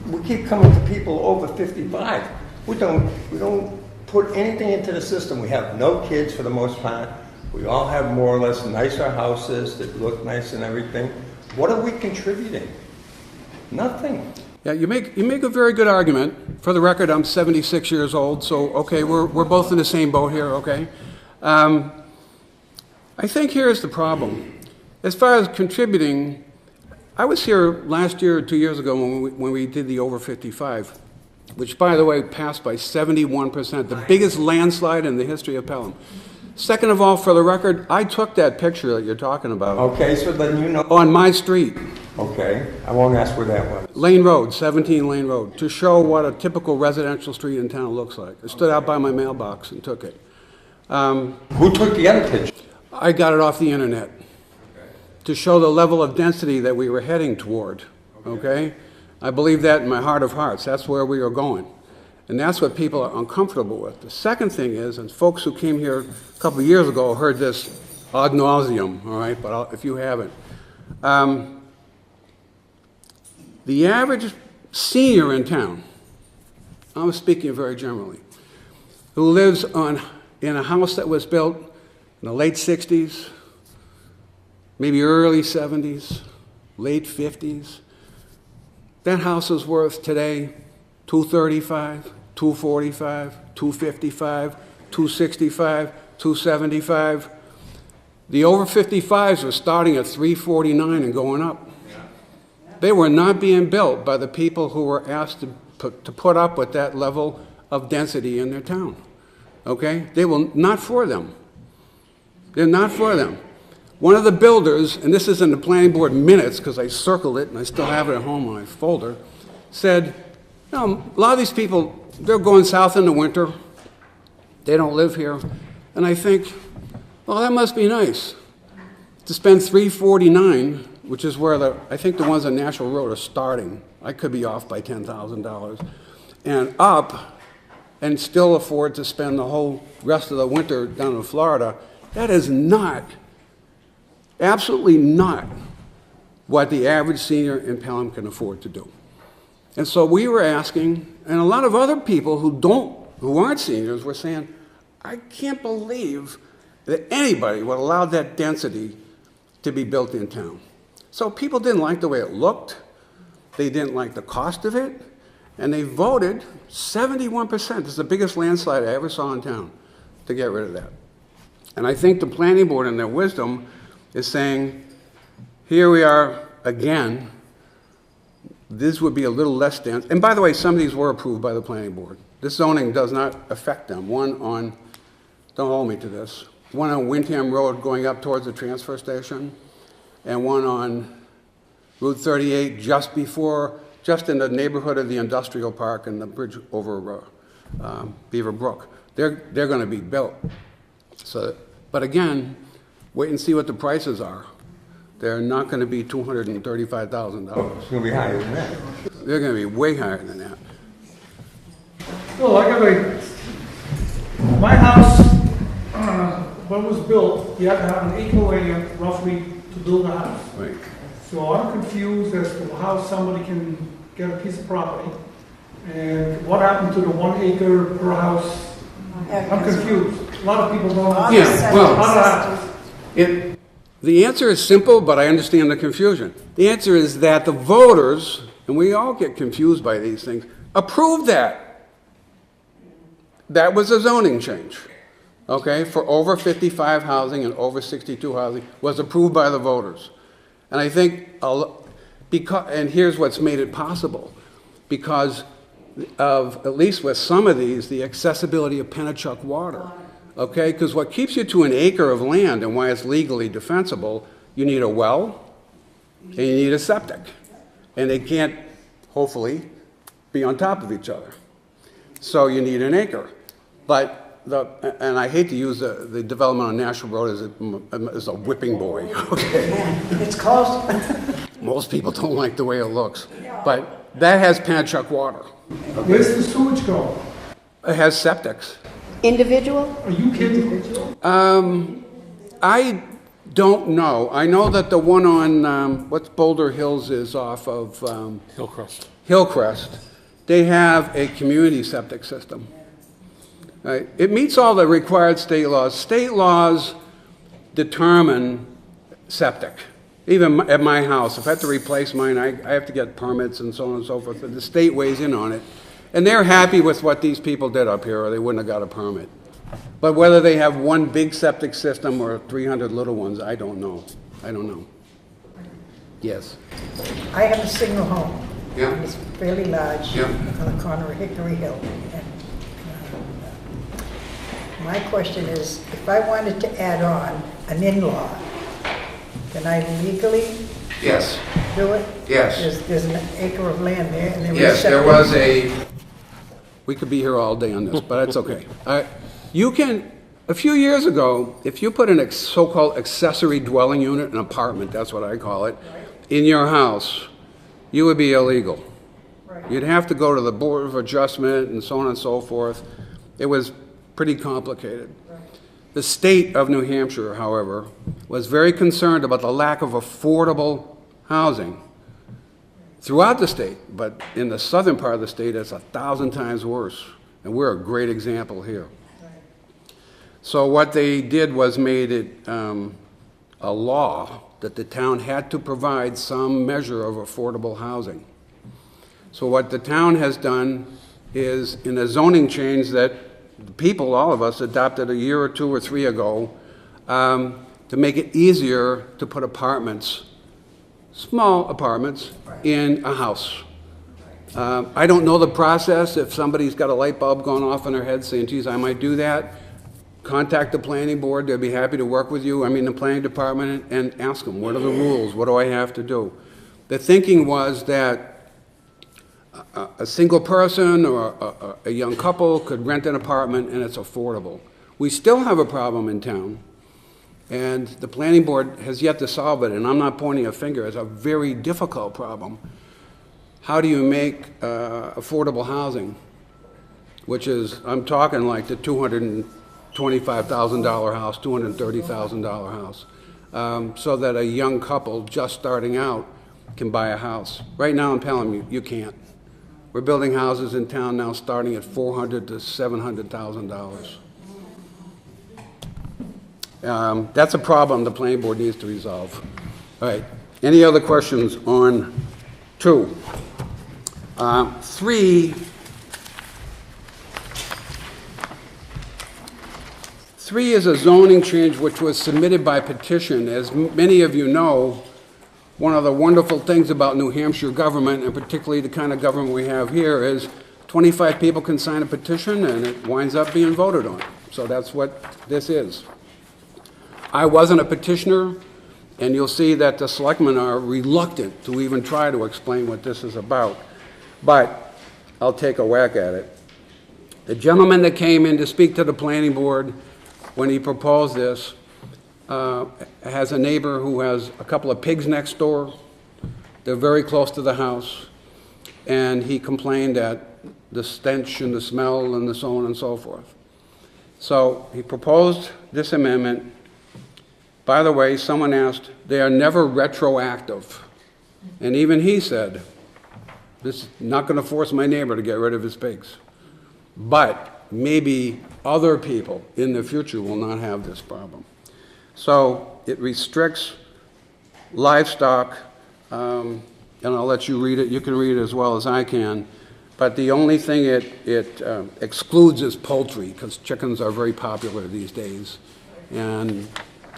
we keep coming to people over 55. We don't put anything into the system. We have no kids for the most part. We all have more or less nicer houses that look nice and everything. What are we contributing? Nothing. Yeah, you make a very good argument. For the record, I'm 76 years old, so okay, we're both in the same boat here, okay? I think here's the problem. As far as contributing, I was here last year or 2 years ago when we did the over 55, which, by the way, passed by 71%, the biggest landslide in the history of Pelham. Second of all, for the record, I took that picture that you're talking about. Okay, so then you know. On my street. Okay, I won't ask where that was. Lane Road, 17 Lane Road, to show what a typical residential street in town looks like. I stood out by my mailbox and took it. Who took the other picture? I got it off the internet to show the level of density that we were heading toward, okay? I believe that in my heart of hearts. That's where we are going. And that's what people are uncomfortable with. The second thing is, and folks who came here a couple of years ago heard this ad nauseum, all right, but if you haven't. The average senior in town, I'm speaking very generally, who lives in a house that was built in the late 60s, maybe early 70s, late 50s, that house is worth today $235, $245, $255, $265, $275. The over 55s were starting at $349 and going up. They were not being built by the people who were asked to put up with that level of density in their town. Okay? They were not for them. They're not for them. One of the builders, and this is in the planning board minutes because I circled it and I still have it at home in my folder, said, you know, a lot of these people they're going south in the winter. They don't live here. And I think, well, that must be nice to spend $349, which is where I think the ones on National Road are starting. I could be off by $10,000. And up, and still afford to spend the whole rest of the winter down in Florida. That is not, absolutely not, what the average senior in Pelham can afford to do. And so we were asking, and a lot of other people who aren't seniors were saying, I can't believe that anybody would allow that density to be built in town. So people didn't like the way it looked, they didn't like the cost of it, and they voted 71%. It's the biggest landslide I ever saw in town to get rid of that. And I think the planning board in their wisdom is saying, here we are again, this would be a little less dense. And by the way, some of these were approved by the planning board. This zoning does not affect them. One on, don't hold me to this, one on Windham Road going up towards the transfer station, and one on Route 38 just in the neighborhood of the industrial park and the bridge over Beaver Brook. They're going to be built. So, but again, wait and see what the prices are. They're not going to be $235,000. It's gonna be higher than that. They're going to be way higher than that. Well, my house, when it was built, you had to have an acre land roughly to build a house. Right. So I'm confused as to how somebody can get a piece of property, and what happened to the 1 acre per house? I'm confused. A lot of people don't know. Yeah, well, How that happens. The answer is simple, but I understand the confusion. The answer is that the voters, and we all get confused by these things, approved that. That was a zoning change, okay, for over 55 housing and over 62 housing was approved by the voters. And I think, and here's what's made it possible, because of, at least with some of these, the accessibility of Pennachuck water. Okay, because what keeps you to an acre of land and why it's legally defensible, you need a well and you need a septic. And they can't, hopefully, be on top of each other. So you need an acre. But, and I hate to use the development on National Road as a whipping boy, okay? It's close. Most people don't like the way it looks. But that has Pennachuck water. Where's the sewage go? It has septics. Individual? Are you kidding? I don't know. I know that the one on, what's Boulder Hills is off of Hillcrest, they have a community septic system. Right? It meets all the required state laws. State laws determine septic. Even at my house, if I have to replace mine, I have to get permits and so on and so forth. But the state weighs in on it. And they're happy with what these people did up here, or they wouldn't have got a permit. But whether they have one big septic system or 300 little ones, I don't know. I don't know. Yes. I have a single home. Yeah. And it's fairly large. Yeah. On the corner of Hickory Hill. And, my question is, if I wanted to add on an in-law, can I legally Yes. do it? Yes. There's an acre of land there, and there was Yes, there septic. was a, we could be here all day on this, but that's okay. You can, a few years ago, if you put an so-called accessory dwelling unit, an apartment, that's what I call it, in your house, you would be illegal. Right. You'd have to go to the Board of Adjustment and so on and so forth. It was pretty complicated. Right. The state of New Hampshire, however, was very concerned about the lack of affordable housing throughout the state, but in the southern part of the state, it's 1,000 times worse, and we're a great example here. Right. So what they did was made it a law that the town had to provide some measure of affordable housing. So what the town has done is, in a zoning change that the people, all of us, adopted a year or 2 or 3 ago, to make it easier to put apartments, small apartments, in a house. I don't know the process. If somebody's got a light bulb going off in their head saying, geez, I might do that, contact the planning board. They'll be happy to work with you, the planning department, and ask them, what are the rules? What do I have to do? The thinking was that a single person or a young couple could rent an apartment and it's affordable. We still have a problem in town, and the planning board has yet to solve it, and I'm not pointing a finger. It's a very difficult problem. How do you make affordable housing, which is, I'm talking like the $225,000 house, $230,000 house, so that a young couple just starting out can buy a house. Right now in Pelham, you can't. We're building houses in town now starting at $400,000 to $700,000. That's a problem the planning board needs to resolve. All right, any other questions on 2? 3 is a zoning change which was submitted by petition. As many of you know, one of the wonderful things about New Hampshire government, and particularly the kind of government we have here, is 25 people can sign a petition and it winds up being voted on. So that's what this is. I wasn't a petitioner, and you'll see that the selectmen are reluctant to even try to explain what this is about. But I'll take a whack at it. The gentleman that came in to speak to the planning board when he proposed this has a neighbor who has a couple of pigs next door. They're very close to the house, and he complained at the stench and the smell and the so on and so forth. So he proposed this amendment. By the way, someone asked, they are never retroactive. And even he said, this is not going to force my neighbor to get rid of his pigs. But maybe other people in the future will not have this problem. So it restricts livestock, and I'll let you read it. You can read it as well as I can. But the only thing it excludes is poultry, because chickens are very popular these days. And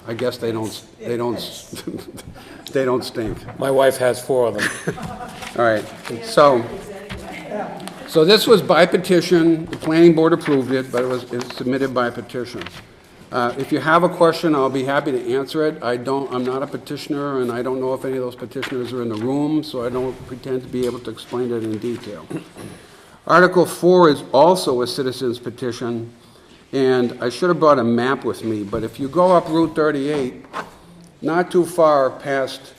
I guess they don't they don't stink. My wife has 4 of them. All right, so this was by petition. The planning board approved it, but it's submitted by petition. If you have a question, I'll be happy to answer it. I'm not a petitioner, and I don't know if any of those petitioners are in the room, so I don't pretend to be able to explain it in detail. Article 4 is also a citizen's petition. And I should have brought a map with me, but if you go up Route 38, not too far past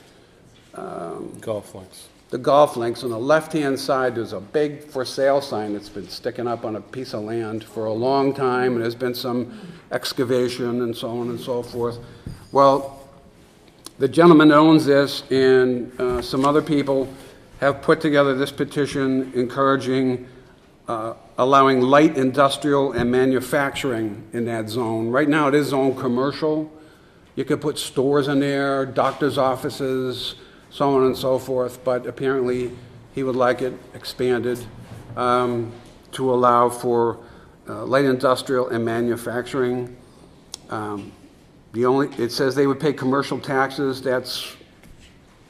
Golf links. the golf links, on the left-hand side, there's a big for sale sign that's been sticking up on a piece of land for a long time, and there's been some excavation and so on and so forth. Well, the gentleman that owns this and some other people have put together this petition encouraging allowing light industrial and manufacturing in that zone. Right now it is zoned commercial. You could put stores in there, doctor's offices, so on and so forth, but apparently he would like it expanded to allow for light industrial and manufacturing. It says they would pay commercial taxes.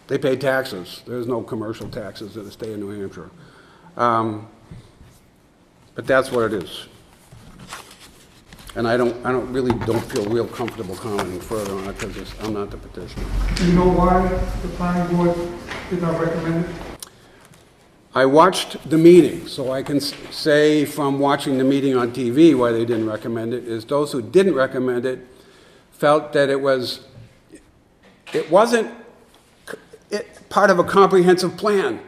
They pay taxes. There's no commercial taxes in the state of New Hampshire. But that's what it is. And I don't feel real comfortable commenting further on it because I'm not the petitioner. Do you know why the planning board did not recommend it? I watched the meeting, so I can say from watching the meeting on TV why they didn't recommend it is those who didn't recommend it felt that it wasn't part of a comprehensive plan.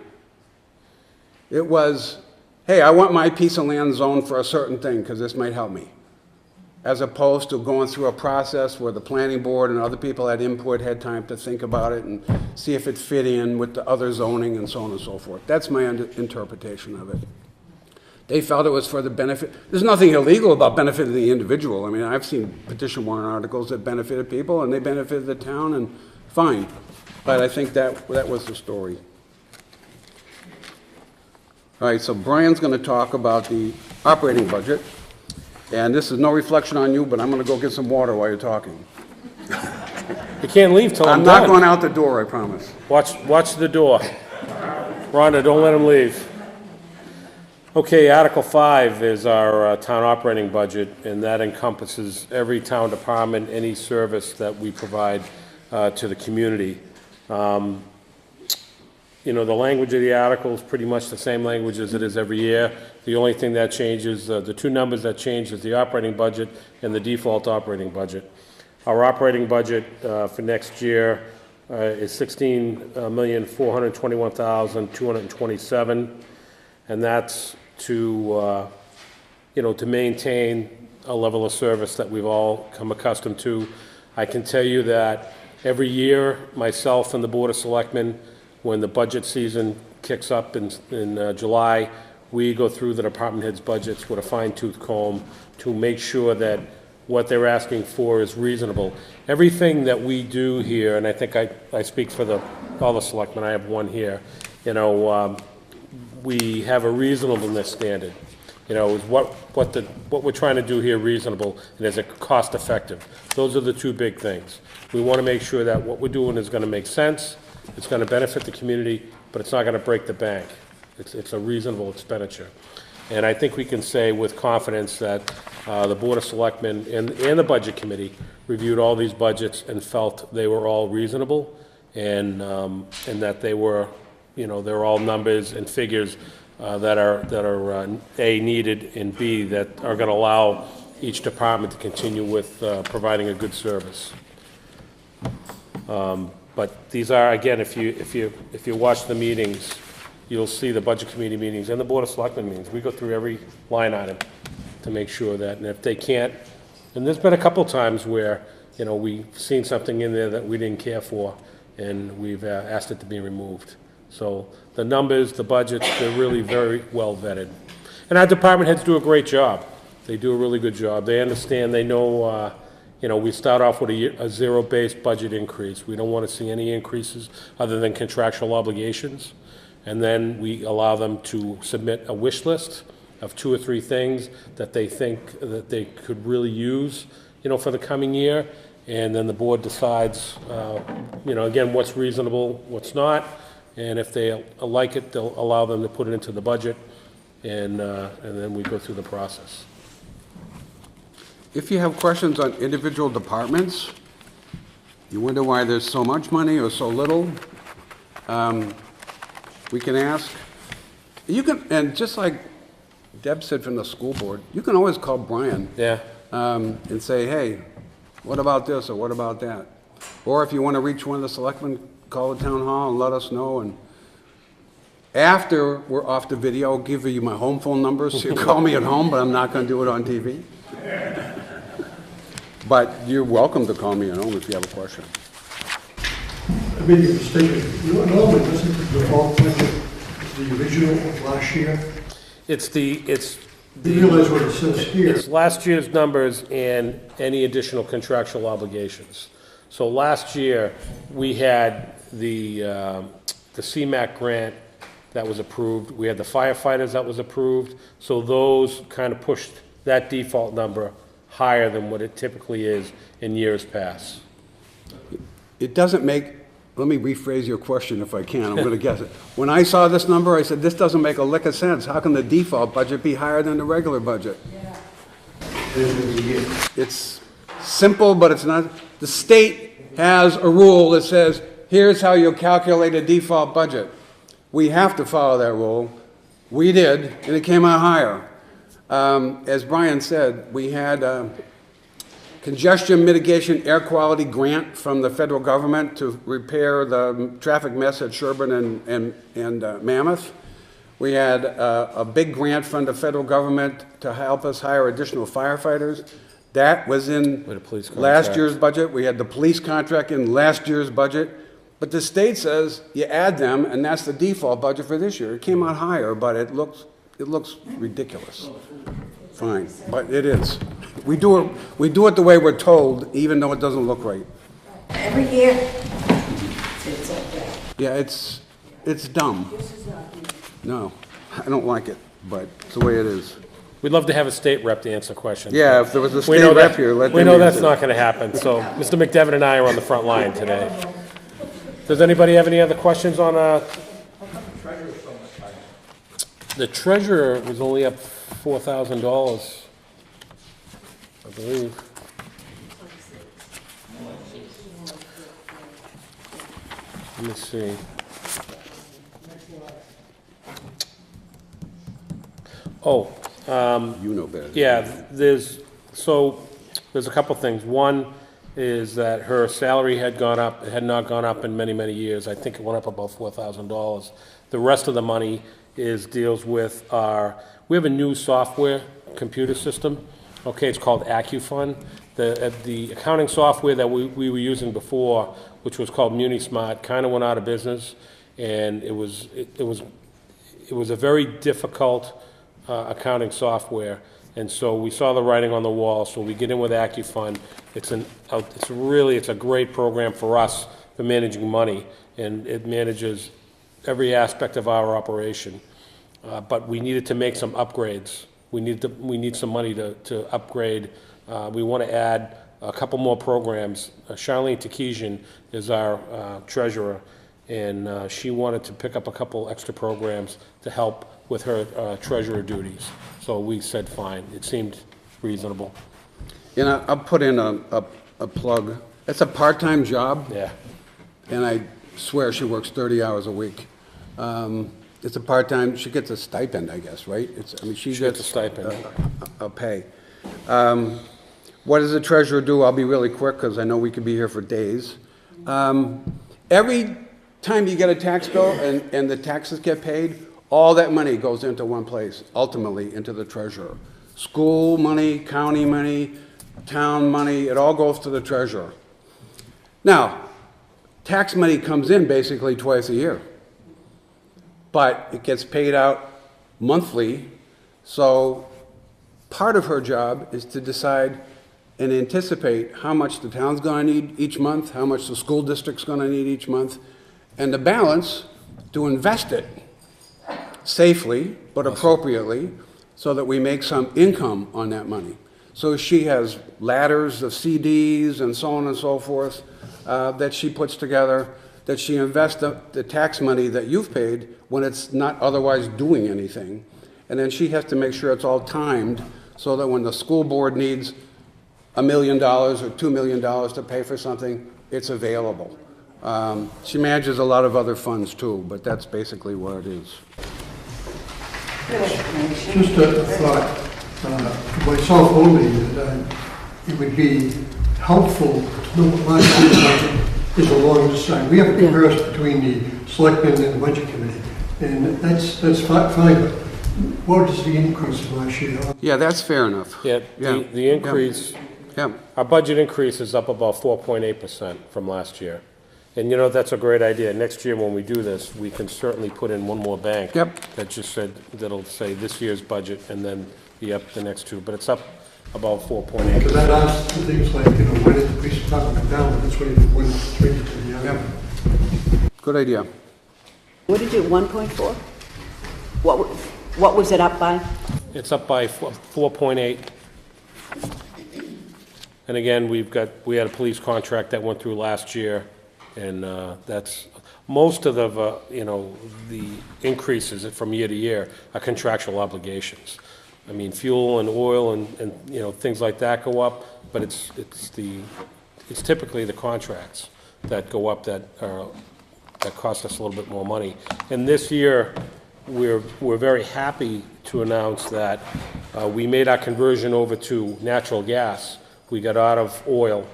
It was, hey, I want my piece of land zoned for a certain thing because this might help me, as opposed to going through a process where the planning board and other people had input, had time to think about it and see if it fit in with the other zoning and so on and so forth. That's my interpretation of it. They felt it was for the benefit. There's nothing illegal about benefiting the individual. I mean, I've seen petition warrant articles that benefited people and they benefited the town, and fine. But I think that was the story. All right, so Brian's going to talk about the operating budget. And this is no reflection on you, but I'm going to go get some water while you're talking. You can't leave till I'm I'm done. not going out the door, I promise. Watch the door. Rhonda, don't let him leave. Okay, Article 5 is our town operating budget, and that encompasses every town department, any service that we provide to the community. you know, the language of the article is pretty much the same language as it is every year. The only thing that changes, the two numbers that change is the operating budget and the default operating budget. Our operating budget for next year is $16,421,227, and that's to, you know, to maintain a level of service that we've all come accustomed to. I can tell you that every year, myself and the Board of Selectmen, when the budget season kicks up in July, we go through the department heads' budgets with a fine-tooth comb to make sure that what they're asking for is reasonable. Everything that we do here, and I think I speak for all the selectmen, I have one here, you know, we have a reasonableness standard. You know, is what we're trying to do here reasonable, and is it cost effective? Those are the two big things. We want to make sure that what we're doing is going to make sense, it's going to benefit the community, but it's not going to break the bank. It's a reasonable expenditure. And I think we can say with confidence that the Board of Selectmen and the Budget Committee reviewed all these budgets and felt they were all reasonable, and that they were, you know, they're all numbers and figures that are A, needed, and B, that are going to allow each department to continue with providing a good service. But these are, again, if you watch the meetings, you'll see the Budget Committee meetings and the Board of Selectmen meetings. We go through every line item to make sure that, and if they can't, and there's been a couple times where, you know, we've seen something in there that we didn't care for, and we've asked it to be removed. So the numbers, the budgets, they're really very well vetted. And our department heads do a great job. They do a really good job. They understand, they know, you know, we start off with a zero-based budget increase. We don't want to see any increases other than contractual obligations. And then we allow them to submit a wish list of 2 or 3 things that they think that they could really use, you know, for the coming year. And then the board decides, you know, again, what's reasonable, what's not. And if they like it, they'll allow them to put it into the budget, and then we go through the process. If you have questions on individual departments, you wonder why there's so much money or so little, we can ask. You can, and just like Deb said from the school board, you can always call Brian. Yeah. And say, hey, what about this or what about that? Or if you want to reach one of the selectmen, call the town hall and let us know. And after we're off the video, I'll give you my home phone number, so you call me at home, but I'm not going to do it on TV. But you're welcome to call me at home if you have a question. I made a mistake. Normally, doesn't the default budget the original of last year? You realize what it says here? It's last year's numbers and any additional contractual obligations. So last year, we had the CMAQ grant that was approved. We had the firefighters that was approved. So those kind of pushed that default number higher than what it typically is in years past. It doesn't make, let me rephrase your question if I can, I'm going to guess it. When I saw this number, I said, this doesn't make a lick of sense. How can the default budget be higher than the regular budget? Yeah. It's simple, but it's not. The state has a rule that says, here's how you calculate a default budget. We have to follow that rule. We did, and it came out higher. As Brian said, we had a congestion mitigation air quality grant from the federal government to repair the traffic mess at Sherburne and Mammoth. We had a big grant from the federal government to help us hire additional firefighters. That was in last year's budget. We had the police contract in last year's budget. But the state says you add them, and that's the default budget for this year. It came out higher, but it looks ridiculous. Fine, but it is. We do it the way we're told, even though it doesn't look right. Every year, it's like that. Yeah, it's dumb. No, I don't like it, but it's the way it is. We'd love to have a state rep to answer questions. Yeah, if there was a state rep here, let them We know that's answer. not going to happen, so Mr. McDevitt and I are on the front line today. Does anybody have any other questions on the treasurer was only up $4,000, I believe. Let me see. Oh, You know better. yeah, there's a couple things. One is that her salary had gone up, it had not gone up in many, many years. I think it went up about $4,000. The rest of the money deals with we have a new software computer system. Okay, it's called AccuFund. The accounting software that we were using before, which was called MuniSmart, kind of went out of business, and it was a very difficult accounting software. And so we saw the writing on the wall, so we get in with AccuFund. It's a great program for us for managing money, and it manages every aspect of our operation. But we needed to make some upgrades. We need some money to upgrade. We want to add a couple more programs. Charlene Takesian is our treasurer, and she wanted to pick up a couple extra programs to help with her treasurer duties. So we said fine. It seemed reasonable. And I'll put in a plug. It's a part-time job, Yeah. and I swear she works 30 hours a week. It's a part-time, she gets a stipend, I guess, right? She gets a stipend. A pay. What does the treasurer do? I'll be really quick, because I know we could be here for days. Every time you get a tax bill and the taxes get paid, all that money goes into one place, ultimately into the treasurer. School money, county money, town money, it all goes to the treasurer. Now, tax money comes in basically twice a year, but it gets paid out monthly, so part of her job is to decide and anticipate how much the town's going to need each month, how much the school district's going to need each month, and the balance to invest it safely but appropriately so that we make some income on that money. So she has ladders of CDs and so on and so forth that she puts together, that she invests the tax money that you've paid when it's not otherwise doing anything. And then she has to make sure it's all timed so that when the school board needs $1 million or $2 million to pay for something, it's available. She manages a lot of other funds too, but that's basically what it is. Just a thought, myself only, that it would be helpful to know what last year's budget is along this side. We have a comparison between the selectmen and the budget committee, and that's fine, but what is the increase of last year? Yeah, that's fair enough. Yeah, the increase, Yeah. our budget increase is up about 4.8% from last year. And you know, that's a great idea. Next year when we do this, we can certainly put in one more bank. Yep. That'll say this year's budget and then be up the next two, but it's up about 4.8%. Because that asks things like, when did the police department go down, that's when one straight to the other. Good idea. What did you, 1.4? What was it up by? It's up by 4.8. And again, we had a police contract that went through last year, and that's, most of the increases from year to year are contractual obligations. I mean, fuel and oil and things like that go up, but it's typically the contracts that go up that cost us a little bit more money. And this year, we're very happy to announce that we made our conversion over to natural gas. We got out of oil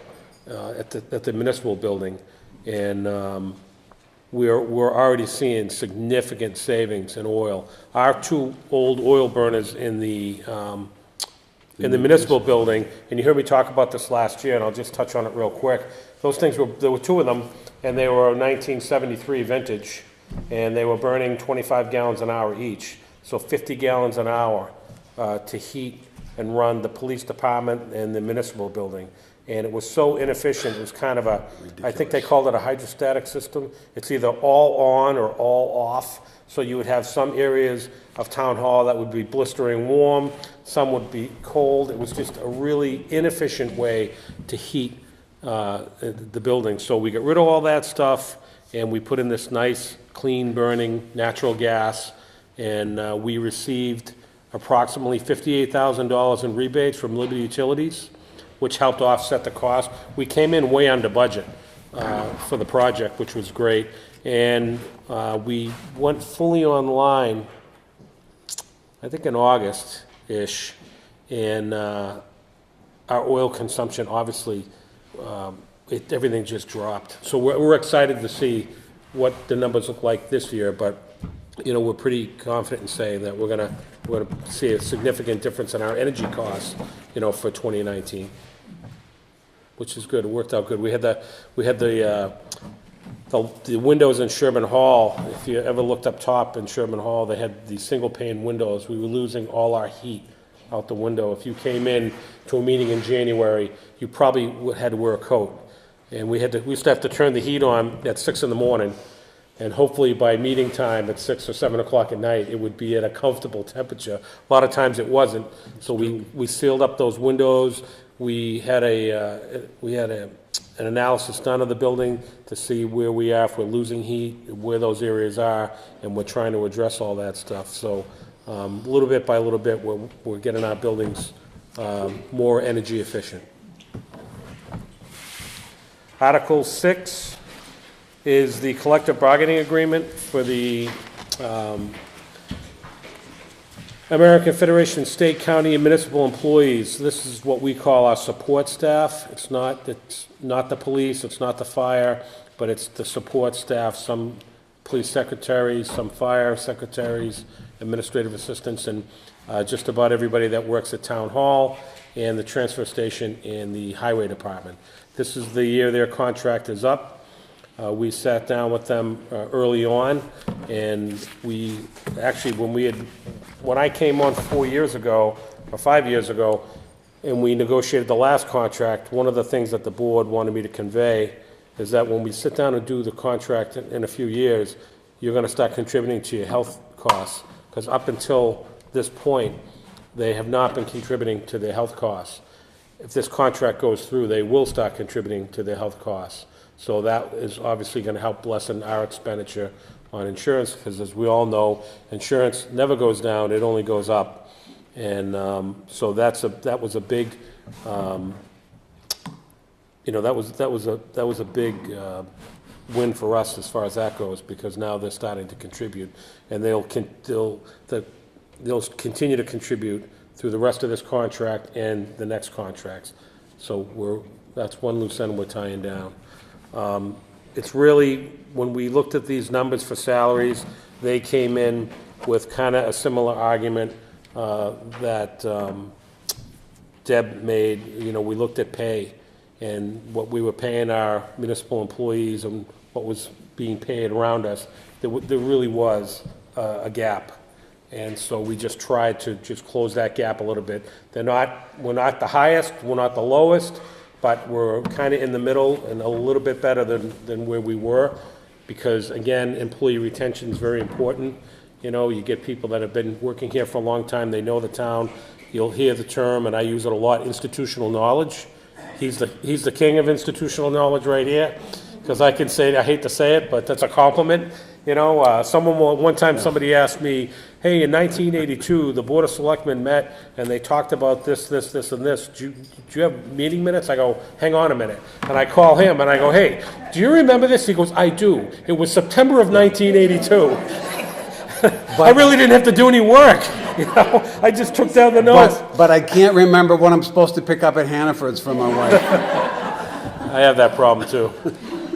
at the municipal building, and we're already seeing significant savings in oil. Our two old oil burners in the municipal building, and you heard me talk about this last year, and I'll just touch on it real quick. Those things there were two of them, and they were 1973 vintage, and they were burning 25 gallons an hour each, so 50 gallons an hour to heat and run the police department and the municipal building. And it was so inefficient, it was kind of I think they called it a hydrostatic system. It's either all on or all off. So you would have some areas of town hall that would be blistering warm, some would be cold. It was just a really inefficient way to heat the building. So we got rid of all that stuff, and we put in this nice, clean burning natural gas, and we received approximately $58,000 in rebates from Liberty Utilities, which helped offset the cost. We came in way under budget for the project, which was great. And we went fully online, I think in August-ish, and our oil consumption, obviously, everything just dropped. So we're excited to see what the numbers look like this year, but, you know, we're pretty confident in saying that we're gonna see a significant difference in our energy costs, you know, for 2019, which is good. It worked out good. We had the windows in Sherman Hall. If you ever looked up top in Sherman Hall, they had these single pane windows. We were losing all our heat out the window. If you came in to a meeting in January, you probably had to wear a coat. And we used to have to turn the heat on at 6 in the morning, and hopefully by meeting time at 6 or 7 o'clock at night, it would be at a comfortable temperature. A lot of times it wasn't, so we sealed up those windows. We had an analysis done of the building to see where we are, if we're losing heat, where those areas are, and we're trying to address all that stuff. So little bit by little bit, we're getting our buildings more energy efficient. Article 6 is the collective bargaining agreement for the American Federation of State, County, and Municipal Employees. This is what we call our support staff. It's not the police, it's not the fire, but it's the support staff, some police secretaries, some fire secretaries, administrative assistants, and just about everybody that works at Town Hall and the transfer station and the highway department. This is the year their contract is up. We sat down with them early on, and we actually, when I came on 4 years ago, or 5 years ago, and we negotiated the last contract, one of the things that the board wanted me to convey is that when we sit down and do the contract in a few years, you're going to start contributing to your health costs, because up until this point, they have not been contributing to their health costs. If this contract goes through, they will start contributing to their health costs. So that is obviously going to help lessen our expenditure on insurance, because as we all know, insurance never goes down, it only goes up. And so that was a big, that was a big win for us as far as that goes, because now they're starting to contribute, and they'll continue to contribute through the rest of this contract and the next contracts. So that's one loose end we're tying down. It's really, when we looked at these numbers for salaries, they came in with kind of a similar argument that Deb made. You know, we looked at pay and what we were paying our municipal employees and what was being paid around us. There really was a gap. And so we just tried to just close that gap a little bit. We're not the highest, we're not the lowest, but we're kind of in the middle and a little bit better than where we were, because again, employee retention is very important. You know, you get people that have been working here for a long time, they know the town. You'll hear the term, and I use it a lot, institutional knowledge. He's the king of institutional knowledge right here, because I can say, I hate to say it, but that's a compliment. You know, one time somebody asked me, hey, in 1982, the Board of Selectmen met and they talked about this, and this. Do you have meeting minutes? I go, hang on a minute. And I call him and I go, hey, do you remember this? He goes, I do. It was September of 1982. I really didn't have to do any work. You know, I just took down the notes. But I can't remember what I'm supposed to pick up at Hannaford's from my wife. I have that problem too.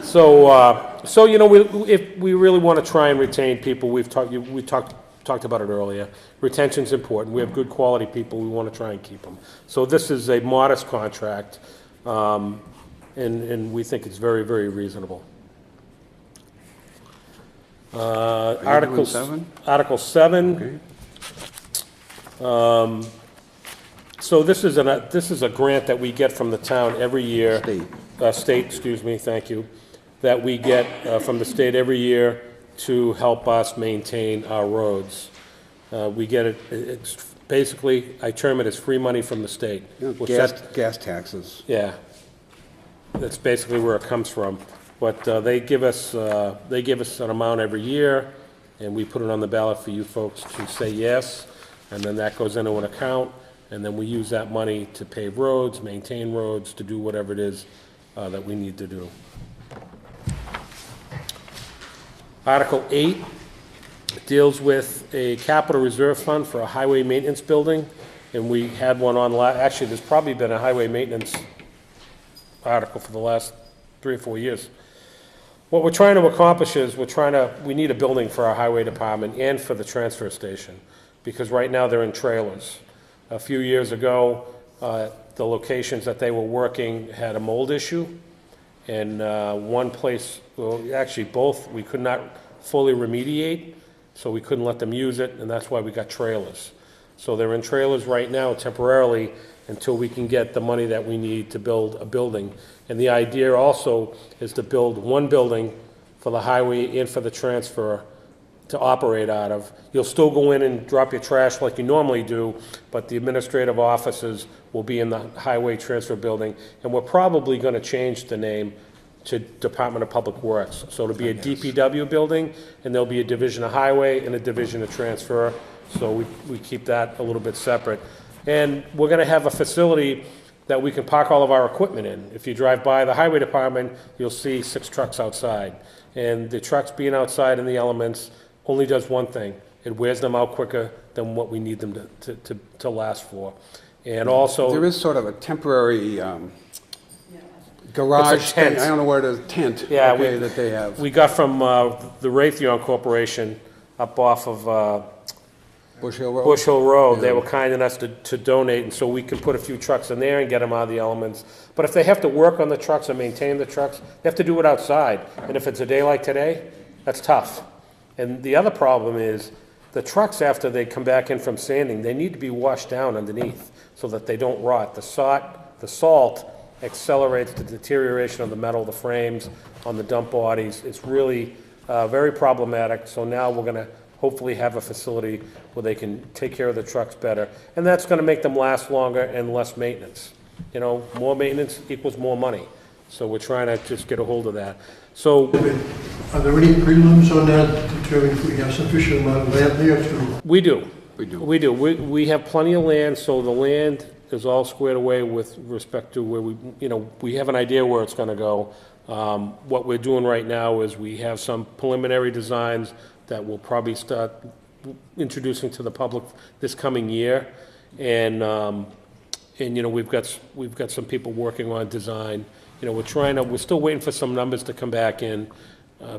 So you know, if we really want to try and retain people, we talked about it earlier. Retention's important. We have good quality people. We want to try and keep them. So this is a modest contract, and we think it's very, very reasonable. Article 7. Article 7. Okay. So this is a grant that we get from the town every year. State, excuse me, thank you. That we get from the state every year to help us maintain our roads. We get it, it's basically, I term it as free money from the state. Yeah, gas taxes. Yeah, that's basically where it comes from. But they give us an amount every year, and we put it on the ballot for you folks to say yes, and then that goes into an account, and then we use that money to pave roads, maintain roads, to do whatever it is that we need to do. Article 8 deals with a capital reserve fund for a highway maintenance building, and we had one on, actually, there's probably been a highway maintenance article for the last 3 or 4 years. What we're trying to accomplish is we need a building for our highway department and for the transfer station, because right now they're in trailers. A few years ago, the locations that they were working had a mold issue, and one place, well, actually both, we could not fully remediate, so we couldn't let them use it, and that's why we got trailers. So they're in trailers right now temporarily until we can get the money that we need to build a building. And the idea also is to build one building for the highway and for the transfer to operate out of. You'll still go in and drop your trash like you normally do, but the administrative offices will be in the highway transfer building, and we're probably going to change the name to Department of Public Works. So it'll be a DPW building, and there'll be a division of highway and a division of transfer, so we keep that a little bit separate. And we're going to have a facility that we can park all of our equipment in. If you drive by the highway department, you'll see 6 trucks outside. And the trucks being outside in the elements only does one thing. It wears them out quicker than what we need them to last for. And also... There is sort of a temporary garage It's a tent. thing. I don't know where it is, tent, Yeah, okay, that they have. We got from the Raytheon Corporation up off of Bush Hill Road? Bush Hill Road. Yeah. They were kind enough to donate, and so we can put a few trucks in there and get them out of the elements. But if they have to work on the trucks and maintain the trucks, they have to do it outside. And if it's a day like today, that's tough. And the other problem is the trucks, after they come back in from sanding, they need to be washed down underneath so that they don't rot. The salt accelerates the deterioration of the metal, the frames on the dump bodies. It's really very problematic. So now we're going to hopefully have a facility where they can take care of the trucks better. And that's going to make them last longer and less maintenance. You know, more maintenance equals more money. So we're trying to just get a hold of that. So Are there any prelims on that to determine if we have sufficient amount of land there to? we do. We do. We do. We have plenty of land, so the land is all squared away with respect to where we have an idea where it's going to go. What we're doing right now is we have some preliminary designs that we'll probably start introducing to the public this coming year, and we've got some people working on design. We're still waiting for some numbers to come back in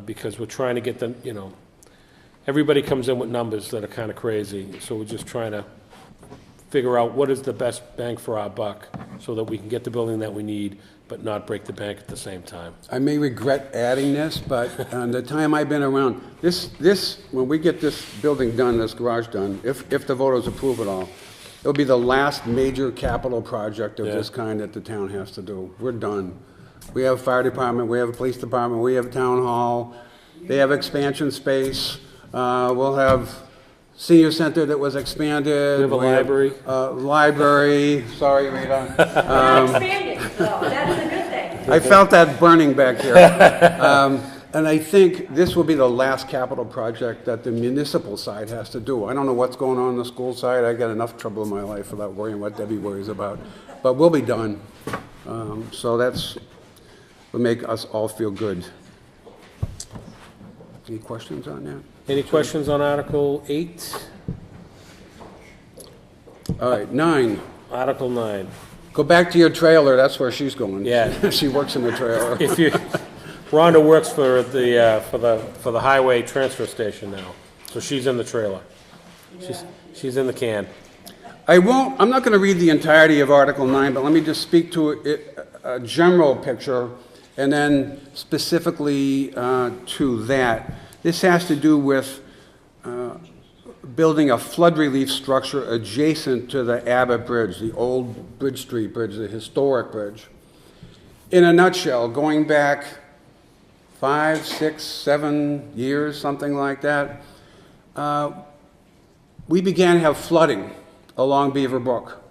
because we're trying to get them. Everybody comes in with numbers that are kind of crazy, so we're just trying to figure out what is the best bang for our buck so that we can get the building that we need, but not break the bank at the same time. I may regret adding this, but the time I've been around, when we get this building done, this garage done, if the voters approve it all, it'll be the last major capital project of this kind that the town has to do. We're done. We have a fire department, we have a police department, we have a town hall, they have expansion space, we'll have senior center that was expanded. We have a library. Library, sorry, Rita. We're not expanding, so that is a good thing. I felt that burning back here. And I think this will be the last capital project that the municipal side has to do. I don't know what's going on the school side. I got enough trouble in my life without worrying what Debbie worries about. But we'll be done. So will make us all feel good. Any questions on that? Any questions on Article 8? All right, 9. Article 9. Go back to your trailer. That's where she's going. Yeah. She works in the trailer. Rhonda works for the highway transfer station now, so she's in the trailer. She's in the can. I'm not going to read the entirety of Article 9, but let me just speak to a general picture, and then specifically to that. This has to do with building a flood relief structure adjacent to the Abbott Bridge, the old Bridge Street Bridge, the historic bridge. In a nutshell, going back 5, 6, 7 years, something like that, we began to have flooding along Beaver Brook,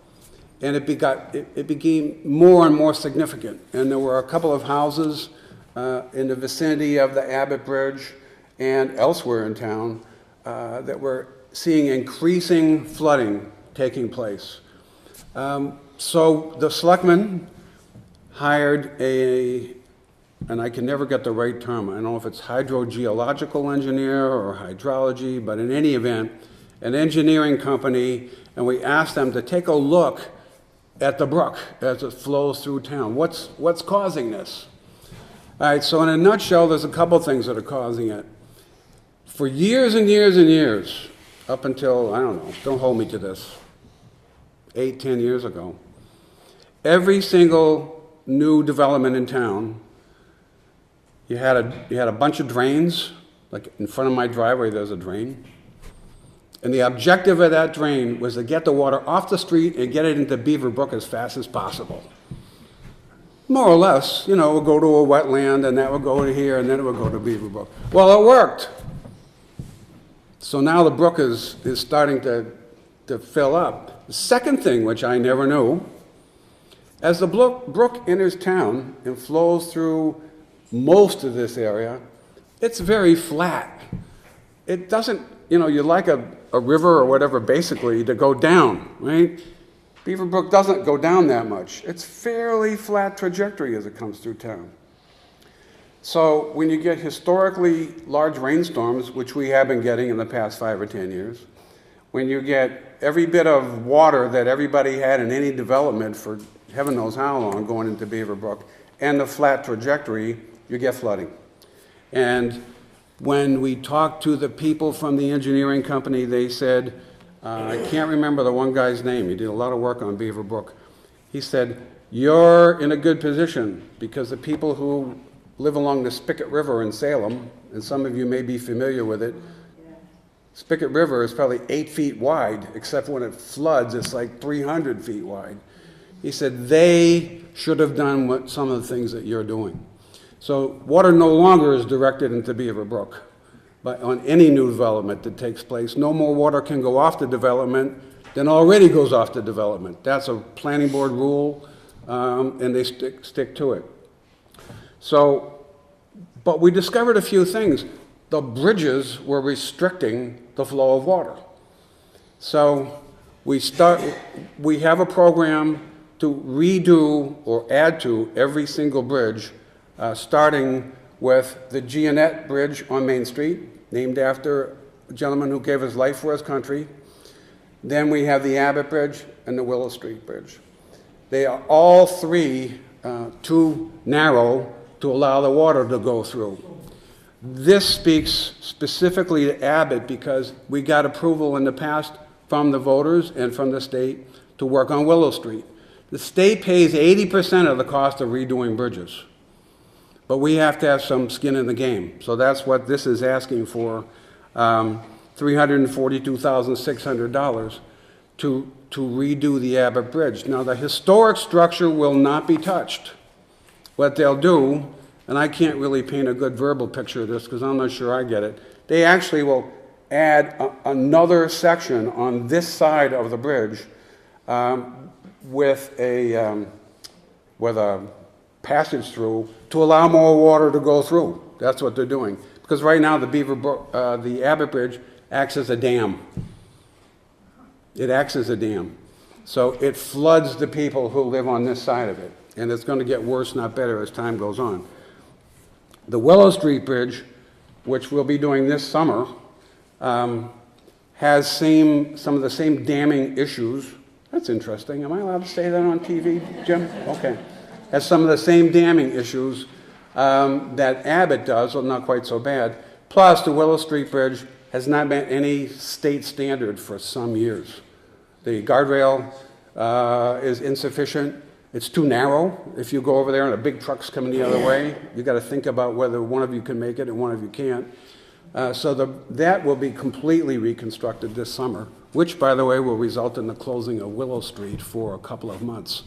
and it became more and more significant. And there were a couple of houses in the vicinity of the Abbott Bridge and elsewhere in town that were seeing increasing flooding taking place. So the selectmen hired a and I can never get the right term. I don't know if it's hydrogeological engineer or hydrology, but in any event, an engineering company, and we asked them to take a look at the brook as it flows through town. What's causing this? All right, so in a nutshell, there's a couple things that are causing it. For years and years and years, up until, I don't know, don't hold me to this, 8, 10 years ago, every single new development in town, you had a bunch of drains, like in front of my driveway there's a drain, and the objective of that drain was to get the water off the street and get it into Beaver Brook as fast as possible. More or less, it would go to a wetland, and that would go to here, and then it would go to Beaver Brook. Well, it worked. So now the brook is starting to fill up. The second thing, which I never knew, as the brook enters town and flows through most of this area, it's very flat. It doesn't, you like a river or whatever, basically, to go down, right? Beaver Brook doesn't go down that much. It's fairly flat trajectory as it comes through town. So when you get historically large rainstorms, which we have been getting in the past 5 or 10 years, when you get every bit of water that everybody had in any development for heaven knows how long going into Beaver Brook, and the flat trajectory, you get flooding. And when we talked to the people from the engineering company, they said, I can't remember the one guy's name. He did a lot of work on Beaver Brook. He said, you're in a good position because the people who live along the Spigot River in Salem, and some of you may be familiar with it, Spigot River is probably 8 feet wide, except when it floods, it's like 300 feet wide. He said they should have done some of the things that you're doing. So water no longer is directed into Beaver Brook. But on any new development that takes place, no more water can go off the development than already goes off the development. That's a planning board rule, and they stick to it. So, but we discovered a few things. The bridges were restricting the flow of water. So we have a program to redo or add to every single bridge, starting with the Jeanette Bridge on Main Street, named after a gentleman who gave his life for his country. Then we have the Abbott Bridge and the Willow Street Bridge. They are all three too narrow to allow the water to go through. This speaks specifically to Abbott because we got approval in the past from the voters and from the state to work on Willow Street. The state pays 80% of the cost of redoing bridges. But we have to have some skin in the game. So that's what this is asking for, $342,600 to redo the Abbott Bridge. Now, the historic structure will not be touched. What they'll do, and I can't really paint a good verbal picture of this because I'm not sure I get it, they actually will add another section on this side of the bridge with a passage through to allow more water to go through. That's what they're doing. Because right now the Abbott Bridge acts as a dam. It acts as a dam. So it floods the people who live on this side of it. And it's going to get worse, not better, as time goes on. The Willow Street Bridge, which we'll be doing this summer, has some of the same damming issues. That's interesting. Am I allowed to say that on TV, Jim? Okay. Has some of the same damming issues that Abbott does, well, not quite so bad. Plus, the Willow Street Bridge has not been any state standard for some years. The guardrail is insufficient. It's too narrow. If you go over there and a big truck's coming the other way, you've got to think about whether one of you can make it and one of you can't. So that will be completely reconstructed this summer, which, by the way, will result in the closing of Willow Street for a couple of months.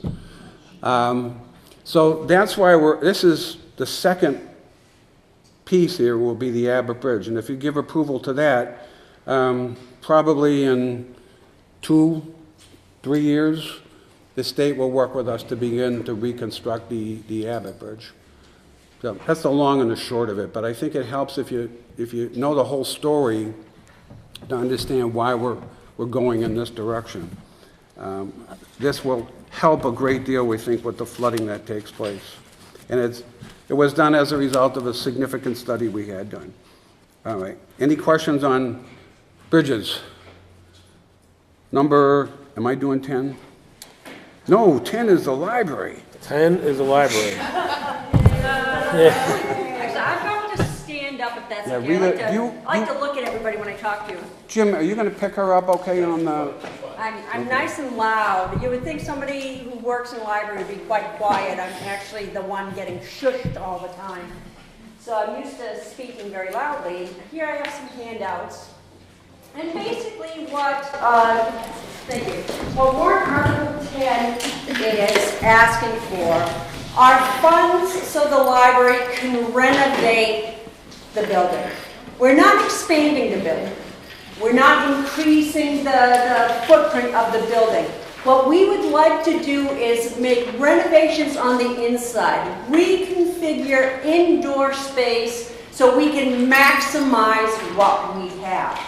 So that's why this is the second piece here will be the Abbott Bridge. And if you give approval to that, probably in 2-3 years, the state will work with us to begin to reconstruct the Abbott Bridge. So that's the long and the short of it, but I think it helps if you know the whole story to understand why we're going in this direction. This will help a great deal, we think, with the flooding that takes place. And it was done as a result of a significant study we had done. All right, any questions on bridges? Am I doing 10? No, 10 is the library. 10 is a library. Actually, I'd probably just stand up if that's Yeah, okay. Rita, I like to look at everybody when I talk to you. Jim, are you gonna pick her up okay on the, I'm nice and loud. You would think somebody who works in the library would be quite quiet. I'm actually the one getting shushed all the time. So I'm used to speaking very loudly. Here I have some handouts. And basically thank you. What Warrant Article 10 is asking for are funds so the library can renovate the building. We're not expanding the building. We're not increasing the footprint of the building. What we would like to do is make renovations on the inside, reconfigure indoor space so we can maximize what we have.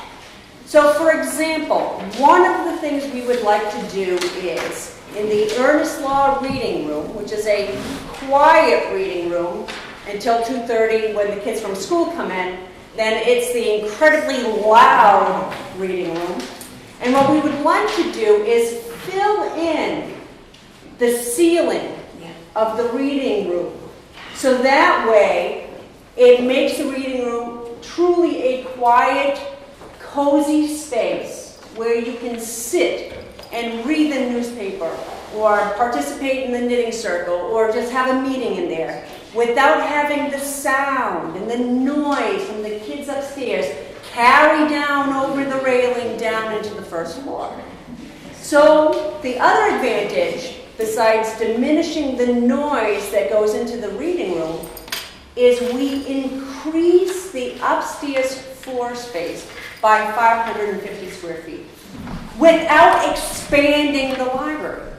So for example, one of the things we would like to do is in the Ernest Law reading room, which is a quiet reading room until 2:30 when the kids from school come in, then it's the incredibly loud reading room. And what we would like to do is fill in the ceiling of the reading room. So that way, it makes the reading room truly a quiet, cozy space where you can sit and read the newspaper or participate in the knitting circle or just have a meeting in there without having the sound and the noise from the kids upstairs carry down over the railing down into the first floor. So the other advantage, besides diminishing the noise that goes into the reading room, is we increase the upstairs floor space by 550 square feet without expanding the library.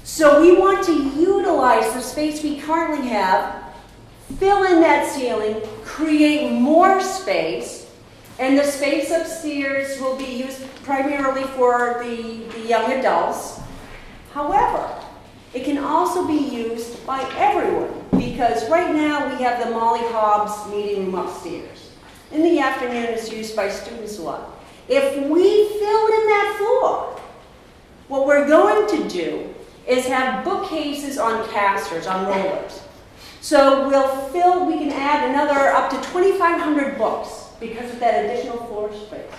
So we want to utilize the space we currently have, fill in that ceiling, create more space, and the space upstairs will be used primarily for the young adults. However, it can also be used by everyone because right now we have the Molly Hobbs meeting room upstairs. In the afternoon, it's used by students a lot. If we fill in that floor, what we're going to do is have bookcases on casters, on rollers. So we can add another up to 2,500 books because of that additional floor space.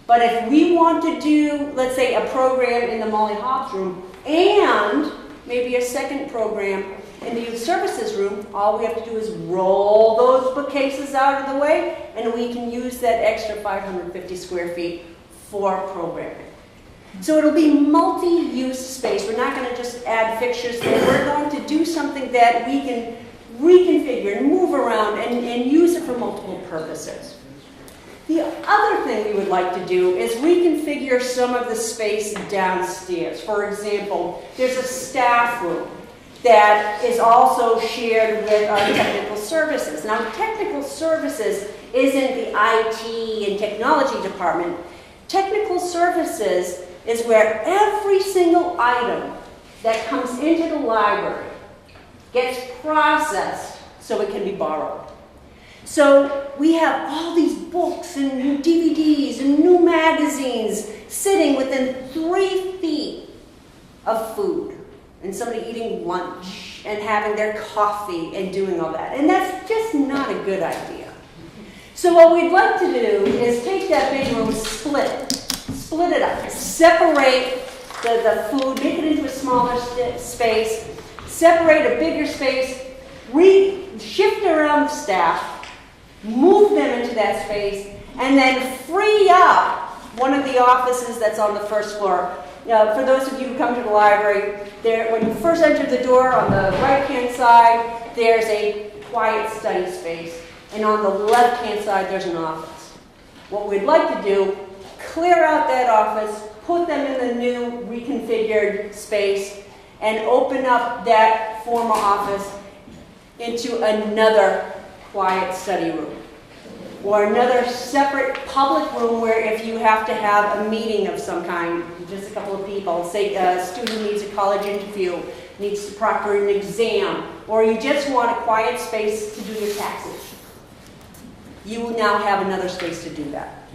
But if we want to do, let's say, a program in the Molly Hobbs room and maybe a second program in the youth services room, all we have to do is roll those bookcases out of the way and we can use that extra 550 square feet for programming. So it'll be multi-use space. We're not going to just add fixtures there. We're going to do something that we can reconfigure and move around and use it for multiple purposes. The other thing we would like to do is reconfigure some of the space downstairs. For example, there's a staff room that is also shared with our technical services. Now, technical services isn't the IT and technology department. Technical services is where every single item that comes into the library gets processed so it can be borrowed. So we have all these books and new DVDs and new magazines sitting within 3 feet of food and somebody eating lunch and having their coffee and doing all that. And that's just not a good idea. So what we'd like to do is take that big room, split it up, separate the food, make it into a smaller space, separate a bigger space, shift around the staff, move them into that space, and then free up one of the offices that's on the first floor. Now, for those of you who come to the library, when you first enter the door on the right-hand side, there's a quiet study space, and on the left-hand side, there's an office. What we'd like to do, clear out that office, put them in the new reconfigured space, and open up that former office into another quiet study room. Or another separate public room where if you have to have a meeting of some kind, just a couple of people, say a student needs a college interview, needs to proctor an exam, or you just want a quiet space to do your taxes. You now have another space to do that.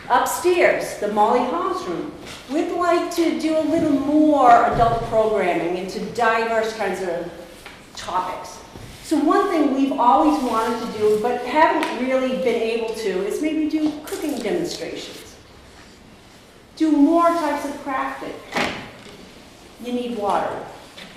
Upstairs, the Molly Hobbs room. We'd like to do a little more adult programming into diverse kinds of topics. So one thing we've always wanted to do, but haven't really been able to, is maybe do cooking demonstrations. Do more types of crafting. You need water.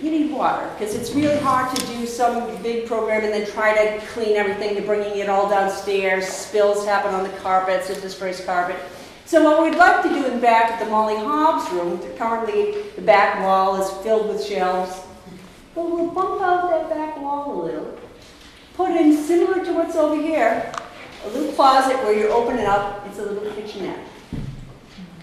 You need water, because it's really hard to do some big program and then try to clean everything to bringing it all downstairs. Spills happen on the carpets, it's dispersed carpet. So what we'd like to do in back at the Molly Hobbs room, currently the back wall is filled with shelves, but we'll bump out that back wall a little. Put in, similar to what's over here, a little closet where you open it up, it's a little kitchenette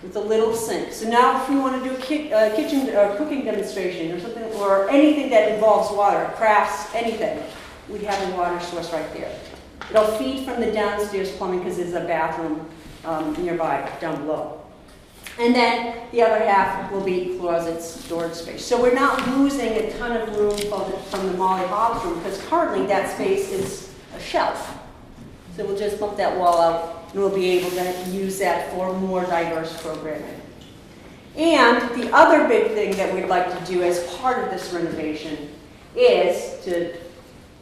with a little sink. So now if we want to do a kitchen or cooking demonstration or something, or anything that involves water, crafts, anything, we have a water source right there. It'll feed from the downstairs plumbing because there's a bathroom nearby, down below. And then the other half will be closets, storage space. So we're not losing a ton of room from the Molly Hobbs room, because currently that space is a shelf. So we'll just bump that wall out, and we'll be able to use that for more diverse programming. And the other big thing that we'd like to do as part of this renovation is to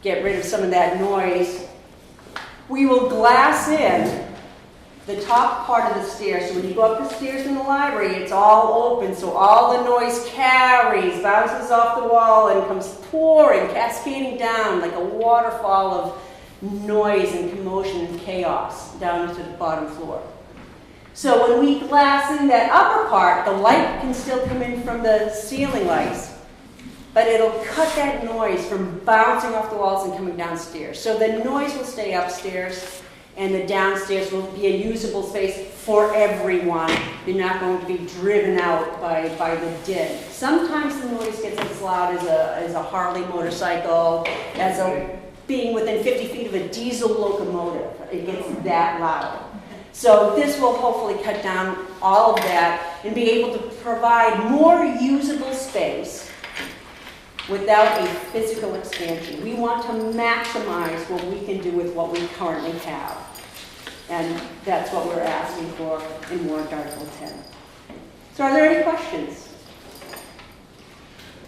get rid of some of that noise. We will glass in the top part of the stairs. So when you go up the stairs in the library, it's all open, so all the noise carries, bounces off the wall, and comes pouring, cascading down like a waterfall of noise and commotion and chaos down to the bottom floor. So when we glass in that upper part, the light can still come in from the ceiling lights, but it'll cut that noise from bouncing off the walls and coming downstairs. So the noise will stay upstairs, and the downstairs will be a usable space for everyone. You're not going to be driven out by the din. Sometimes the noise gets as loud as a Harley motorcycle, as being within 50 feet of a diesel locomotive. It gets that loud. So this will hopefully cut down all of that and be able to provide more usable space without a physical expansion. We want to maximize what we can do with what we currently have. And that's what we're asking for in Warrant Article 10. So are there any questions?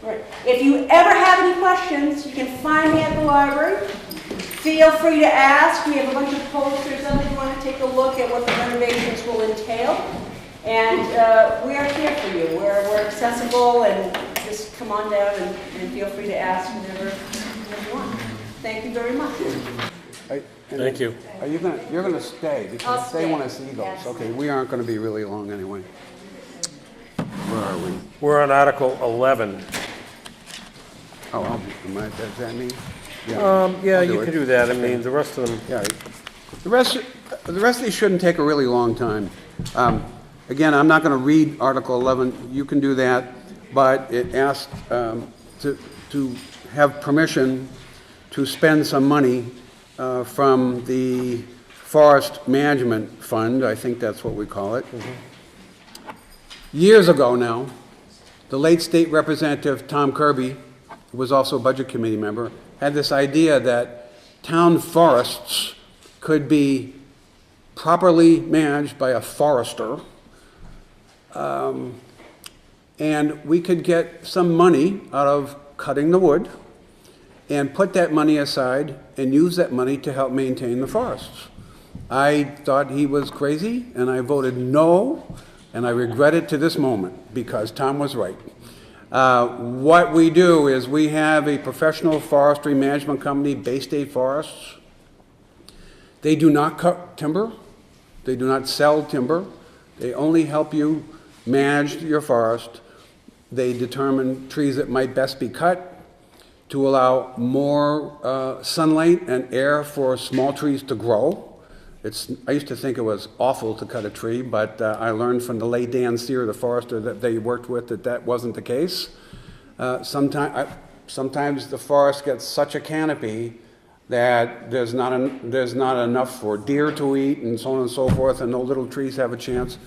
All right. If you ever have any questions, you can find me at the library. Feel free to ask. We have a bunch of posters up if you want to take a look at what the renovations will entail. And we are here for you. We're accessible, and just come on down and feel free to ask whenever you want. Thank you very much. Thank you. Are you you're gonna stay, because they want to see those. Absolutely. Okay, we aren't going to be really long anyway. Where are we? We're on Article 11. Oh, does that mean? Yeah, I'll you it. can do that. I mean, the rest of them. Yeah. The rest of these shouldn't take a really long time. Again, I'm not going to read Article 11. You can do that, but it asks to have permission to spend some money from the Forest Management Fund. I think that's what we call it. Mm-hmm. Years ago now, the late state representative Tom Kirby, who was also a budget committee member, had this idea that town forests could be properly managed by a forester, and we could get some money out of cutting the wood and put that money aside and use that money to help maintain the forests. I thought he was crazy, and I voted no, and I regret it to this moment, because Tom was right. What we do is we have a professional forestry management company, Bay State Forests. They do not cut timber. They do not sell timber. They only help you manage your forest. They determine trees that might best be cut to allow more sunlight and air for small trees to grow. I used to think it was awful to cut a tree, but I learned from the late Dan Sear, the forester that they worked with, that wasn't the case. Sometimes the forest gets such a canopy that there's not enough for deer to eat and so on and so forth, and no little trees have a chance.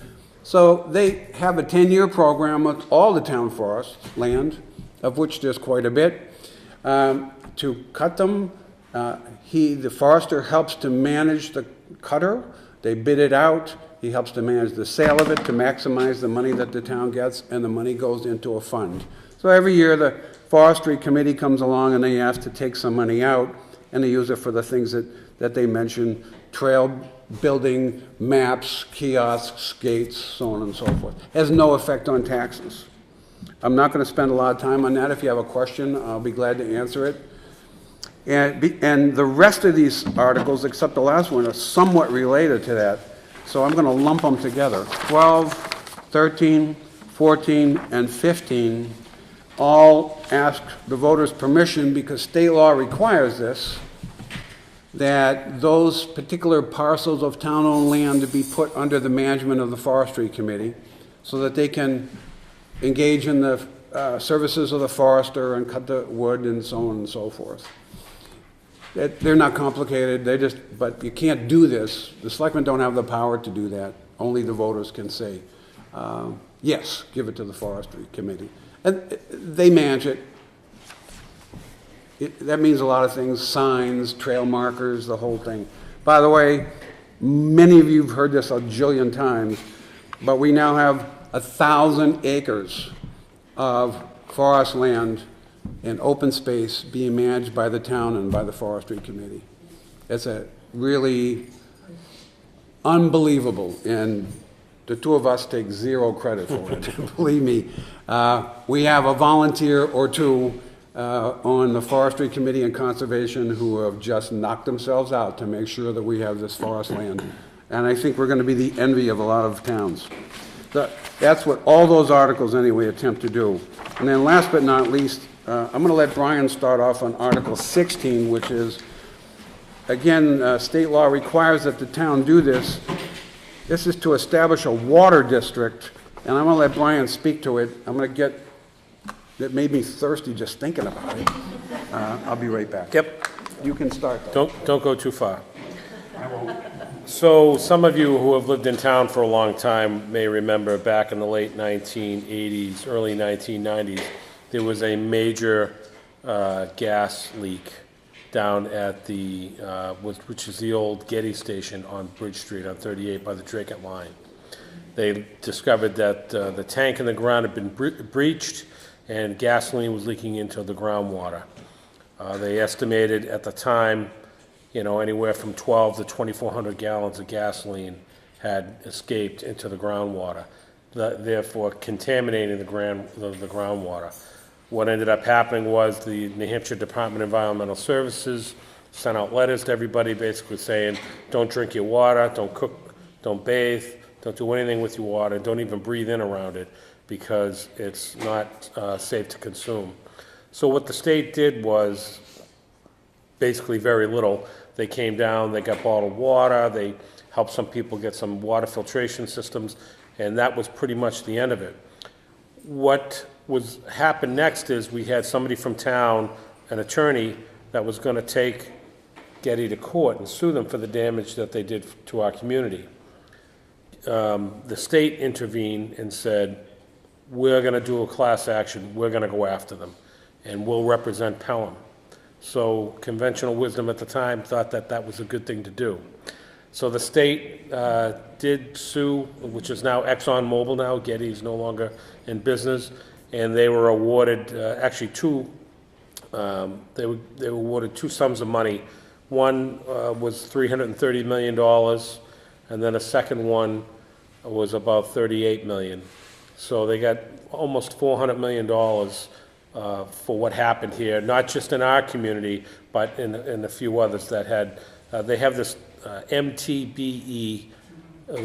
So they have a 10-year program with all the town forest land, of which there's quite a bit, to cut them. The forester helps to manage the cutter. They bid it out. He helps to manage the sale of it to maximize the money that the town gets, and the money goes into a fund. So every year the forestry committee comes along and they ask to take some money out, and they use it for the things that they mentioned: trail building, maps, kiosks, gates, so on and so forth. Has no effect on taxes. I'm not going to spend a lot of time on that. If you have a question, I'll be glad to answer it. And the rest of these articles, except the last one, are somewhat related to that. So I'm going to lump them together. 12, 13, 14, and 15 all ask the voters' permission, because state law requires this, that those particular parcels of town-owned land to be put under the management of the forestry committee so that they can engage in the services of the forester and cut the wood and so on and so forth. They're not complicated, but you can't do this. The selectmen don't have the power to do that. Only the voters can say, yes, give it to the forestry committee. And they manage it. That means a lot of things: signs, trail markers, the whole thing. By the way, many of you have heard this a jillion times, but we now have 1,000 acres of forest land and open space being managed by the town and by the forestry committee. It's a really unbelievable, and the two of us take zero credit for it. Believe me. We have a volunteer or two on the forestry committee and conservation who have just knocked themselves out to make sure that we have this forest land. And I think we're going to be the envy of a lot of towns. That's what all those articles anyway attempt to do. And then last but not least, I'm going to let Brian start off on Article 16, which is, again, state law requires that the town do this. This is to establish a water district, and I'm going to let Brian speak to it. It made me thirsty just thinking about it. I'll be right back. Yep. You can start, though. Don't go too far. So some of you who have lived in town for a long time may remember back in the late 1980s, early 1990s, there was a major gas leak down at the, which is the old Getty station on Bridge Street on 38 by the Dracut line. They discovered that the tank in the ground had been breached and gasoline was leaking into the groundwater. They estimated at the time, anywhere from 12 to 2,400 gallons of gasoline had escaped into the groundwater, therefore contaminating the groundwater. What ended up happening was the New Hampshire Department of Environmental Services sent out letters to everybody basically saying, don't drink your water, don't cook, don't bathe, don't do anything with your water, don't even breathe in around it, because it's not safe to consume. So what the state did was basically very little. They came down, they got bottled water, they helped some people get some water filtration systems, and that was pretty much the end of it. What happened next is we had somebody from town, an attorney, that was going to take Getty to court and sue them for the damage that they did to our community. The state intervened and said, we're going to do a class action, we're going to go after them, and we'll represent Pelham. So conventional wisdom at the time thought that that was a good thing to do. So the state did sue, which is now ExxonMobil now. Getty's no longer in business, and they were awarded actually two. They were awarded two sums of money. One was $330 million, and then a second one was about $38 million. So they got almost $400 million for what happened here, not just in our community, but in a few others that had. They have this MTBE,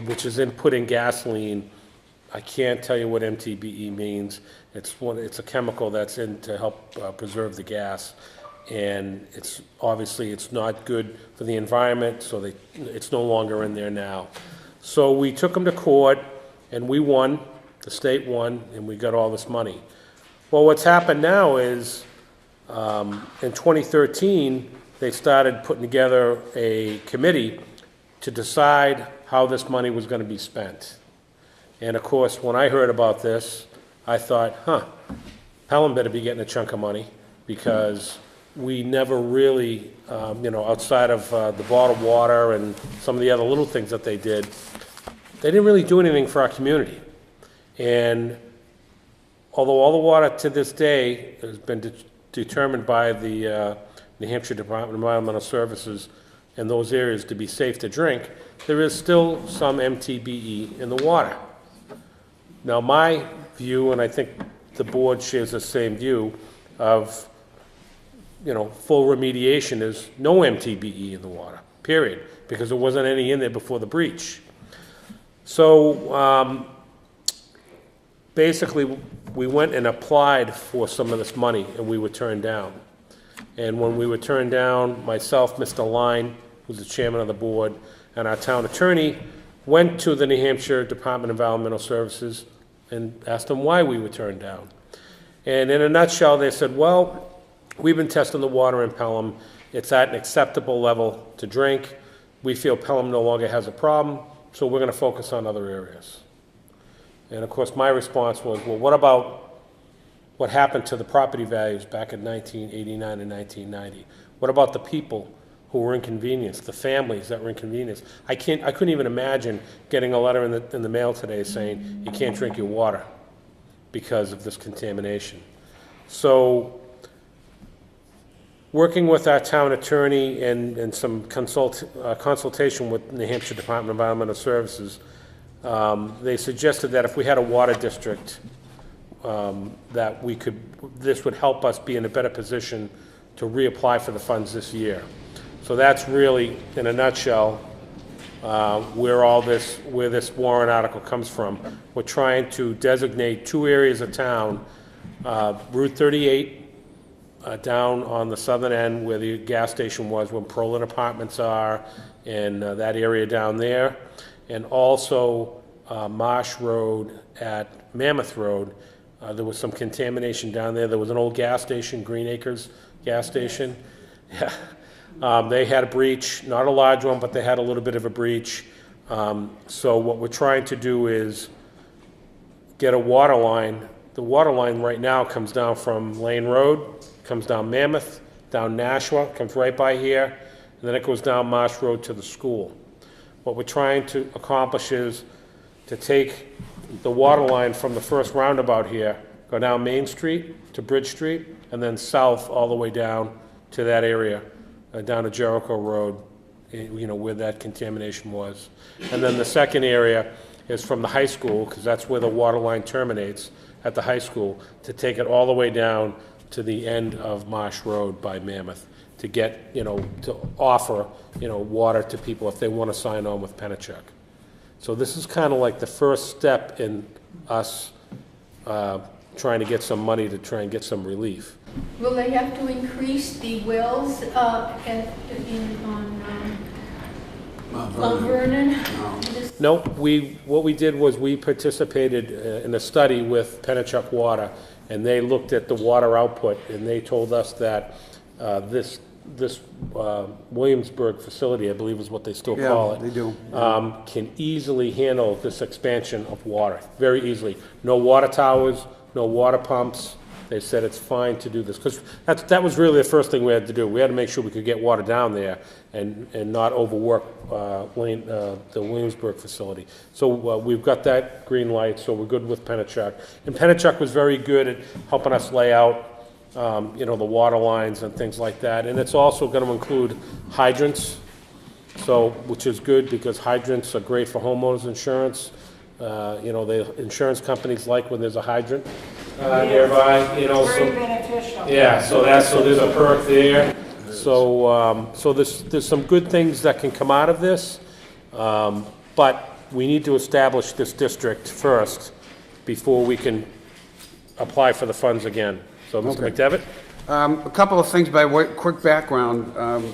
which is in putting gasoline. I can't tell you what MTBE means. It's a chemical that's in to help preserve the gas, and it's not good for the environment. So it's no longer in there now. So we took them to court, and we won. The state won, and we got all this money. Well, what's happened now is in 2013, they started putting together a committee to decide how this money was going to be spent. And of course, when I heard about this, I thought, Pelham better be getting a chunk of money, because we never really, outside of the bottled water and some of the other little things that they didn't really do anything for our community. And although all the water to this day has been determined by the New Hampshire Department of Environmental Services in those areas to be safe to drink, there is still some MTBE in the water. Now, my view, and I think the board shares the same view of, full remediation is no MTBE in the water, period, because there wasn't any in there before the breach. So basically, we went and applied for some of this money, and we were turned down. And when we were turned down, myself, Mr. Line, who's the chairman of the board, and our town attorney went to the New Hampshire Department of Environmental Services and asked them why we were turned down. And in a nutshell, they said, well, we've been testing the water in Pelham. It's at an acceptable level to drink. We feel Pelham no longer has a problem, so we're going to focus on other areas. And of course, my response was, well, what about what happened to the property values back in 1989 and 1990? What about the people who were inconvenienced, the families that were inconvenienced? I couldn't even imagine getting a letter in the mail today saying you can't drink your water because of this contamination. So, working with our town attorney and some consultation with New Hampshire Department of Environmental Services, they suggested that if we had a water district, that this would help us be in a better position to reapply for the funds this year. So that's really, in a nutshell, where this warrant article comes from. We're trying to designate 2 areas of town, Route 38, down on the southern end where the gas station was, where Prolin Apartments are, and that area down there, and also Marsh Road at Mammoth Road. There was some contamination down there. There was an old gas station, Green Acres gas station. They had a breach, not a large one, but they had a little bit of a breach. So what we're trying to do is get a water line. The water line right now comes down from Lane Road, comes down Mammoth, down Nashua, comes right by here, and then it goes down Marsh Road to the school. What we're trying to accomplish is to take the water line from the first roundabout here, go down Main Street to Bridge Street, and then south all the way down to that area, down to Jericho Road, where that contamination was. And then the second area is from the high school, because that's where the water line terminates, at the high school, to take it all the way down to the end of Marsh Road by Mammoth, to get, to offer, water to people if they want to sign on with Penachuk. So this is kind of like the first step in us trying to get some money to try and get some relief. Will they have to increase the wells on Mount Vernon? No, what we did was we participated in a study with Penachuk Water, and they looked at the water output, and they told us that this Williamsburg facility, I believe is what they still call it. Yeah, they do. Can easily handle this expansion of water, very easily. No water towers, no water pumps. They said it's fine to do this, because that was really the first thing we had to do. We had to make sure we could get water down there and not overwork the Williamsburg facility. So we've got that green light, so we're good with Penachuk. And Penachuk was very good at helping us lay out the water lines and things like that. And it's also going to include hydrants, which is good because hydrants are great for homeowners insurance. The insurance companies like when there's a hydrant nearby. Very beneficial. Yeah, so there's a perk there. So there's some good things that can come out of this, but we need to establish this district first before we can apply for the funds again. So, Mr. McDevitt? A couple of things by quick background.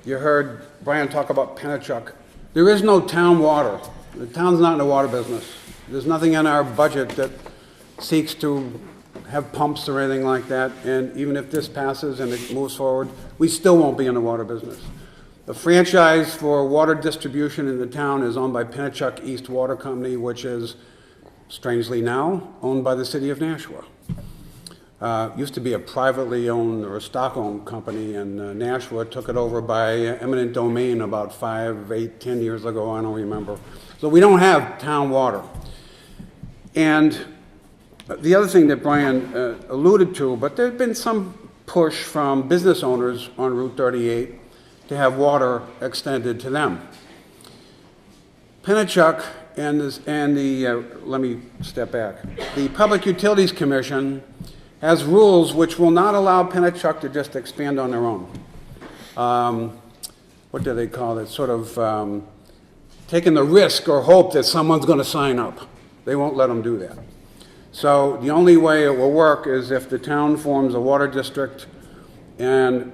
You heard Brian talk about Penachuk. There is no town water. The town's not in the water business. There's nothing in our budget that seeks to have pumps or anything like that. And even if this passes and it moves forward, we still won't be in the water business. The franchise for water distribution in the town is owned by Penachuk East Water Company, which is strangely now owned by the city of Nashua. Used to be a privately owned or a stock-owned company, and Nashua took it over by eminent domain about 5, 8, 10 years ago, I don't remember. So we don't have town water. And the other thing that Brian alluded to, but there's been some push from business owners on Route 38 to have water extended to them. Pennachuck and the let me step back. The Public Utilities Commission has rules which will not allow Pennachuck to just expand on their own. What do they call it? Sort of taking the risk or hope that someone's going to sign up. They won't let them do that. So the only way it will work is if the town forms a water district and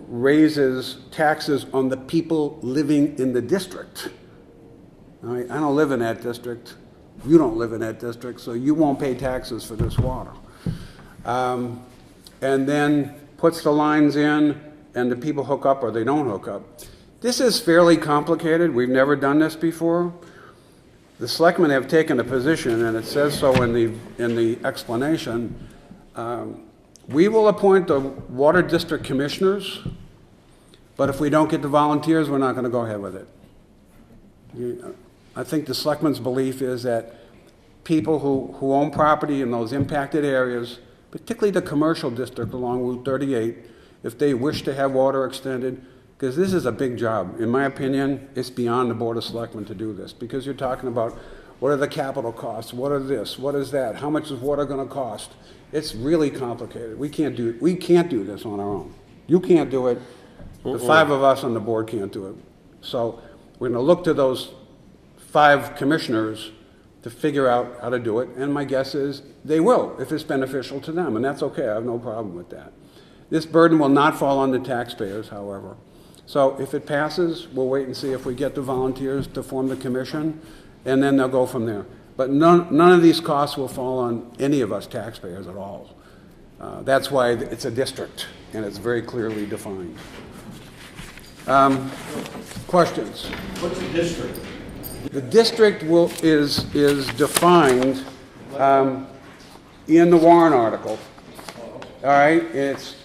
raises taxes on the people living in the district. All right, I don't live in that district. You don't live in that district, so you won't pay taxes for this water. And then puts the lines in, and the people hook up or they don't hook up. This is fairly complicated. We've never done this before. The selectmen have taken a position, and it says so in the explanation. We will appoint the water district commissioners, but if we don't get the volunteers, we're not going to go ahead with it. I think the selectmen's belief is that people who own property in those impacted areas, particularly the commercial district along Route 38, if they wish to have water extended, because this is a big job. In my opinion, it's beyond the Board of Selectmen to do this, because you're talking about what are the capital costs, what are this, what is that, how much is water going to cost? It's really complicated. We can't do this on our own. You can't do it. The 5 of us on the board can't do it. So we're going to look to those 5 commissioners to figure out how to do it, and my guess is they will, if it's beneficial to them, and that's okay. I have no problem with that. This burden will not fall on the taxpayers, however. So if it passes, we'll wait and see if we get the volunteers to form the commission, and then they'll go from there. But none of these costs will fall on any of us taxpayers at all. That's why it's a district, and it's very clearly defined. Questions? What's a district? The district is defined in the Warrant article. All right, it's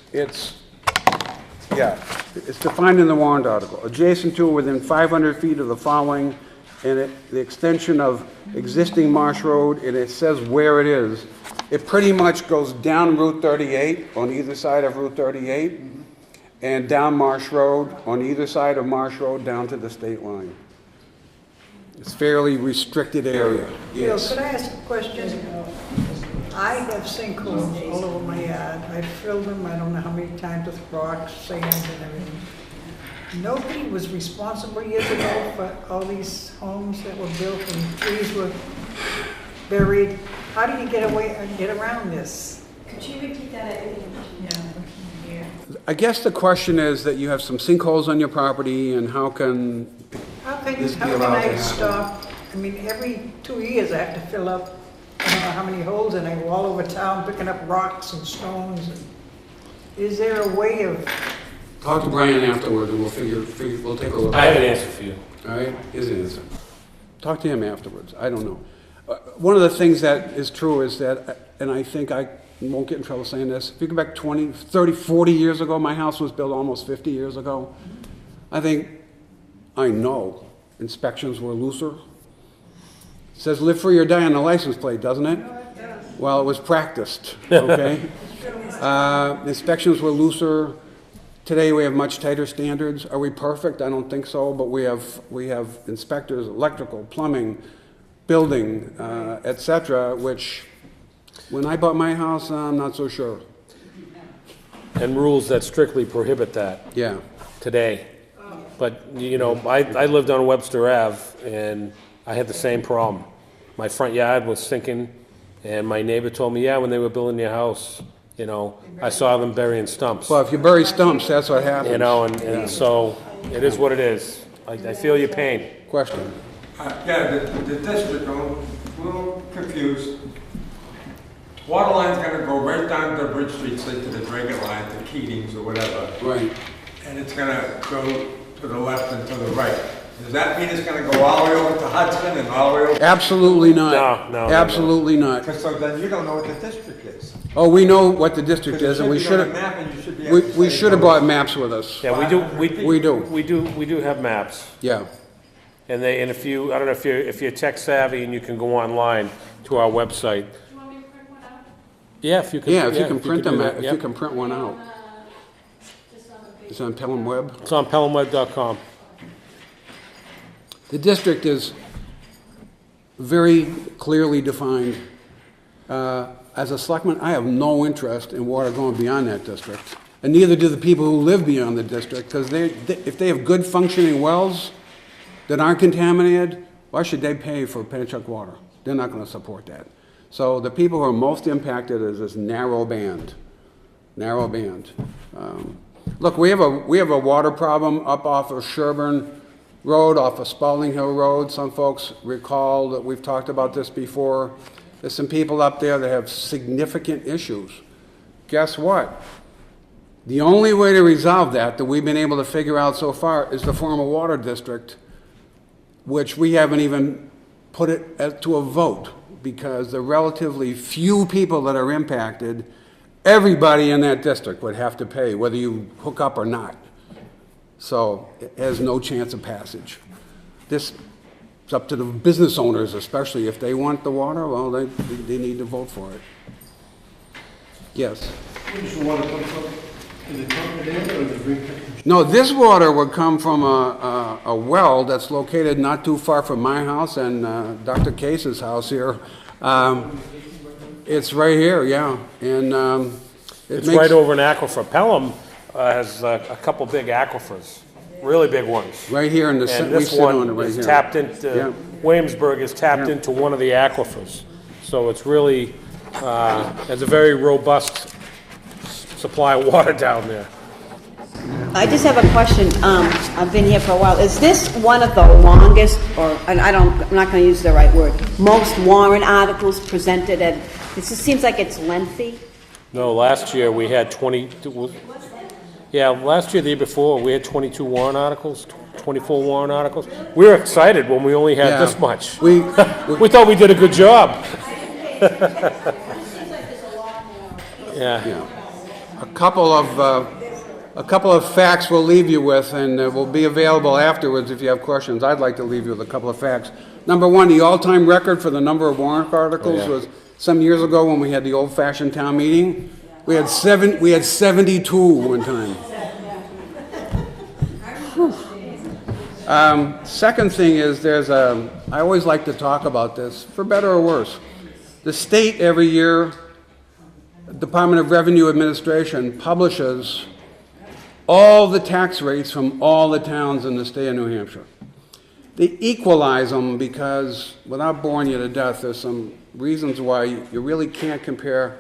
defined in the Warrant article. Adjacent to or within 500 feet of the following, and the extension of existing Marsh Road, and it says where it is. It pretty much goes down Route 38 on either side of Route 38, and down Marsh Road on either side of Marsh Road down to the state line. It's fairly restricted area. Yes. Bill, could I ask a question? I have sinkholes all over my yard. I've filled them, I don't know how many times, with rocks, sand, and everything. Nobody was responsible years ago for all these homes that were built and trees were buried. How do you get around this? Could you repeat that? I guess the question is that you have some sinkholes on your property, and how can I stop? I mean, every 2 years I have to fill up, I don't know how many holes, and I go all over town picking up rocks and stones. Is there a way of... Talk to Brian afterward, and we'll take a look. I have an answer for you. All right, his answer. Talk to him afterwards. I don't know. One of the things that is true is that, and I think I won't get in trouble saying this, if you go back 20, 30, 40 years ago, my house was built almost 50 years ago. I know inspections were looser. It says live free or die on the license plate, doesn't it? Well, it was practiced, okay? Inspections were looser. Today we have much tighter standards. Are we perfect? I don't think so, but we have inspectors, electrical, plumbing, building, etc., which when I bought my house, I'm not so sure. And rules that strictly prohibit that. Yeah. Today. But, you know, I lived on Webster Ave, and I had the same problem. My front yard was sinking, and my neighbor told me, yeah, when they were building your house, you know, I saw them burying stumps. Well, if you bury stumps, that's what happens. You know, and so it is what it is. I feel your pain. Question? The district, I'm a little confused. Water line's gonna go right down to Bridge Street, say to the Dragon line, to Keating's or whatever. Right. And it's gonna go to the left and to the right. Does that mean it's gonna go all the way over to Hudson and all the way over? Absolutely not. No. Absolutely not. So then you don't know what the district is. Oh, we know what the district is, and we should have, we should have brought maps with us. Yeah, we do. We do. We do have maps. Yeah. And if you, I don't know if you're tech savvy and you can go online to our website. You want me to print one out? Yeah, if you can. Yeah, if you can do print them, that, if yeah. you can print one out. It's on Pelham Web. It's on pelhamweb.com. The district is very clearly defined. As a selectman, I have no interest in water going beyond that district. And neither do the people who live beyond the district, because if they have good functioning wells that aren't contaminated, why should they pay for Pennachuck water? They're not going to support that. So the people who are most impacted is this narrow band. Narrow band. Look, we have a water problem up off of Sherburne Road, off of Spalding Hill Road. Some folks recall that we've talked about this before. There's some people up there that have significant issues. Guess what? The only way to resolve that we've been able to figure out so far is to form a water district, which we haven't even put it to a vote, because the relatively few people that are impacted, everybody in that district would have to pay, whether you hook up or not. So it has no chance of passage. This it's up to the business owners, especially if they want the water, well, they need to vote for it. Yes? Where does the water come from? In the top there or the drink? No, this water would come from a well that's located not too far from my house and Dr. Case's house here. It's right here, yeah. And It's right over an aquifer. Pelham has a couple big aquifers. Really big ones. Right here in the And center, we this sit on it one right is here. tapped into, Williamsburg is tapped into one of the aquifers. So it's really, has a very robust supply of water down there. I just have a question. I've been here for a while. Is this one of the longest, or and I'm not going to use the right word, most warrant articles presented at, this just seems like it's lengthy. No, last year we had 20, last year, the year before, we had 22 warrant articles, 24 warrant articles. We were excited when we only had this much. We thought we did a good job. Yeah. A couple of facts we'll leave you with, and will be available afterwards if you have questions. I'd like to leave you with a couple of facts. Number one, the all-time record for the number of warrant articles was some years ago when we had the old-fashioned town meeting. We had 72 one time. Second thing is I always like to talk about this, for better or worse. The state every year, Department of Revenue Administration, publishes all the tax rates from all the towns in the state of New Hampshire. They equalize them because, without boring you to death, there's some reasons why you really can't compare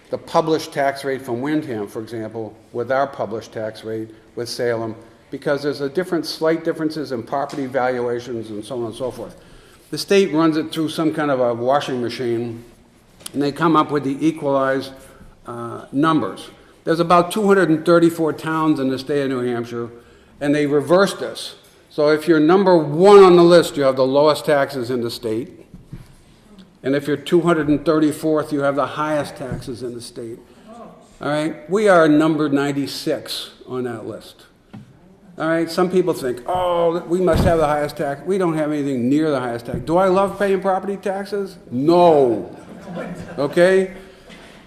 the published tax rate from Windham, for example, with our published tax rate with Salem, because there's slight differences in property valuations and so on and so forth. The state runs it through some kind of a washing machine, and they come up with the equalized numbers. There's about 234 towns in the state of New Hampshire, and they reverse this. So if you're number one on the list, you have the lowest taxes in the state. And if you're 234th, you have the highest taxes in the state. All right? We are number 96 on that list. All right? Some people think, oh, we must have the highest tax. We don't have anything near the highest tax. Do I love paying property taxes? No. Okay?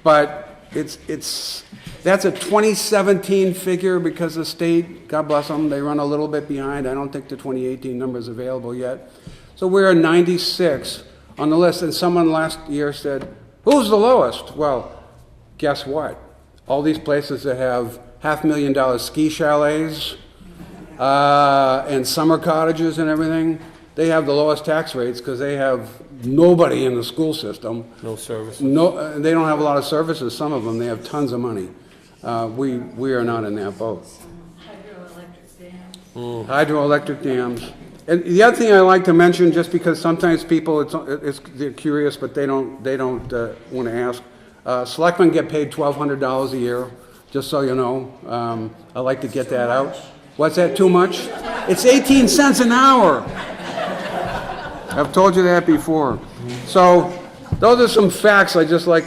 But that's a 2017 figure because the state, God bless them, they run a little bit behind. I don't think the 2018 number is available yet. So we're 96 on the list, and someone last year said, who's the lowest? Well, guess what? All these places that have $500,000 ski chalets and summer cottages and everything, they have the lowest tax rates because they have nobody in the school system. No services. No, they don't have a lot of services. Some of them, they have tons of money. We are not in that boat. Hydroelectric dams. And the other thing I like to mention, just because sometimes people they're curious, but they don't want to ask. Selectmen get paid $1,200 a year, just so you know. I like to get that out. What's that? Too much? It's 18 cents an hour. I've told you that before. So those are some facts I'd just like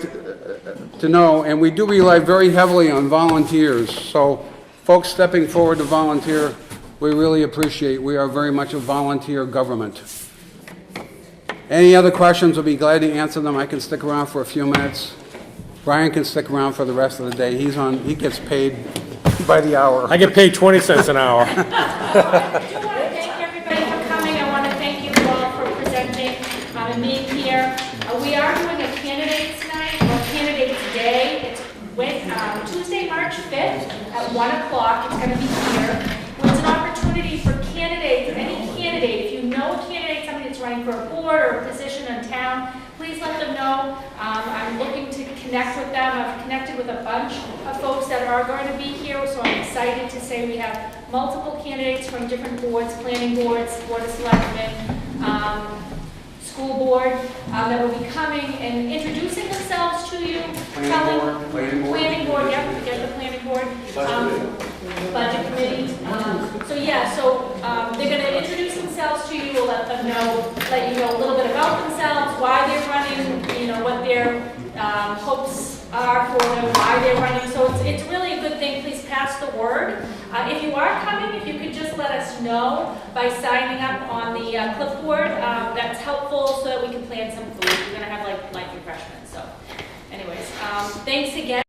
to know, and we do rely very heavily on volunteers. So folks stepping forward to volunteer, we really appreciate. We are very much a volunteer government. Any other questions, I'll be glad to answer them. I can stick around for a few minutes. Brian can stick around for the rest of the day. He gets paid by the hour. I get paid 20 cents an hour. I do want to thank everybody for coming. I want to thank you all for presenting and being here. We are doing a candidates night, or candidates day. It's Tuesday, March 5th at 1 o'clock. It's going to be here. It's an opportunity for candidates, any candidate, if you know a candidate, somebody that's running for a board or a position in town, please let them know. I'm looking to connect with them. I've connected with a bunch of folks that are going to be here, so I'm excited to say we have multiple candidates from different boards, planning boards, board of selectmen, school board, that will be coming and introducing themselves to you. Planning board, yeah, we get the planning board. Budget committee. They're going to introduce themselves to you. We'll let you know a little bit about themselves, why they're running, what their hopes are for them, why they're running. So it's really a good thing. Please pass the word. If you are coming, if you could just let us know by signing up on the clipboard, that's helpful so that we can plan some food. We're going to have like refreshments. So anyways, thanks again.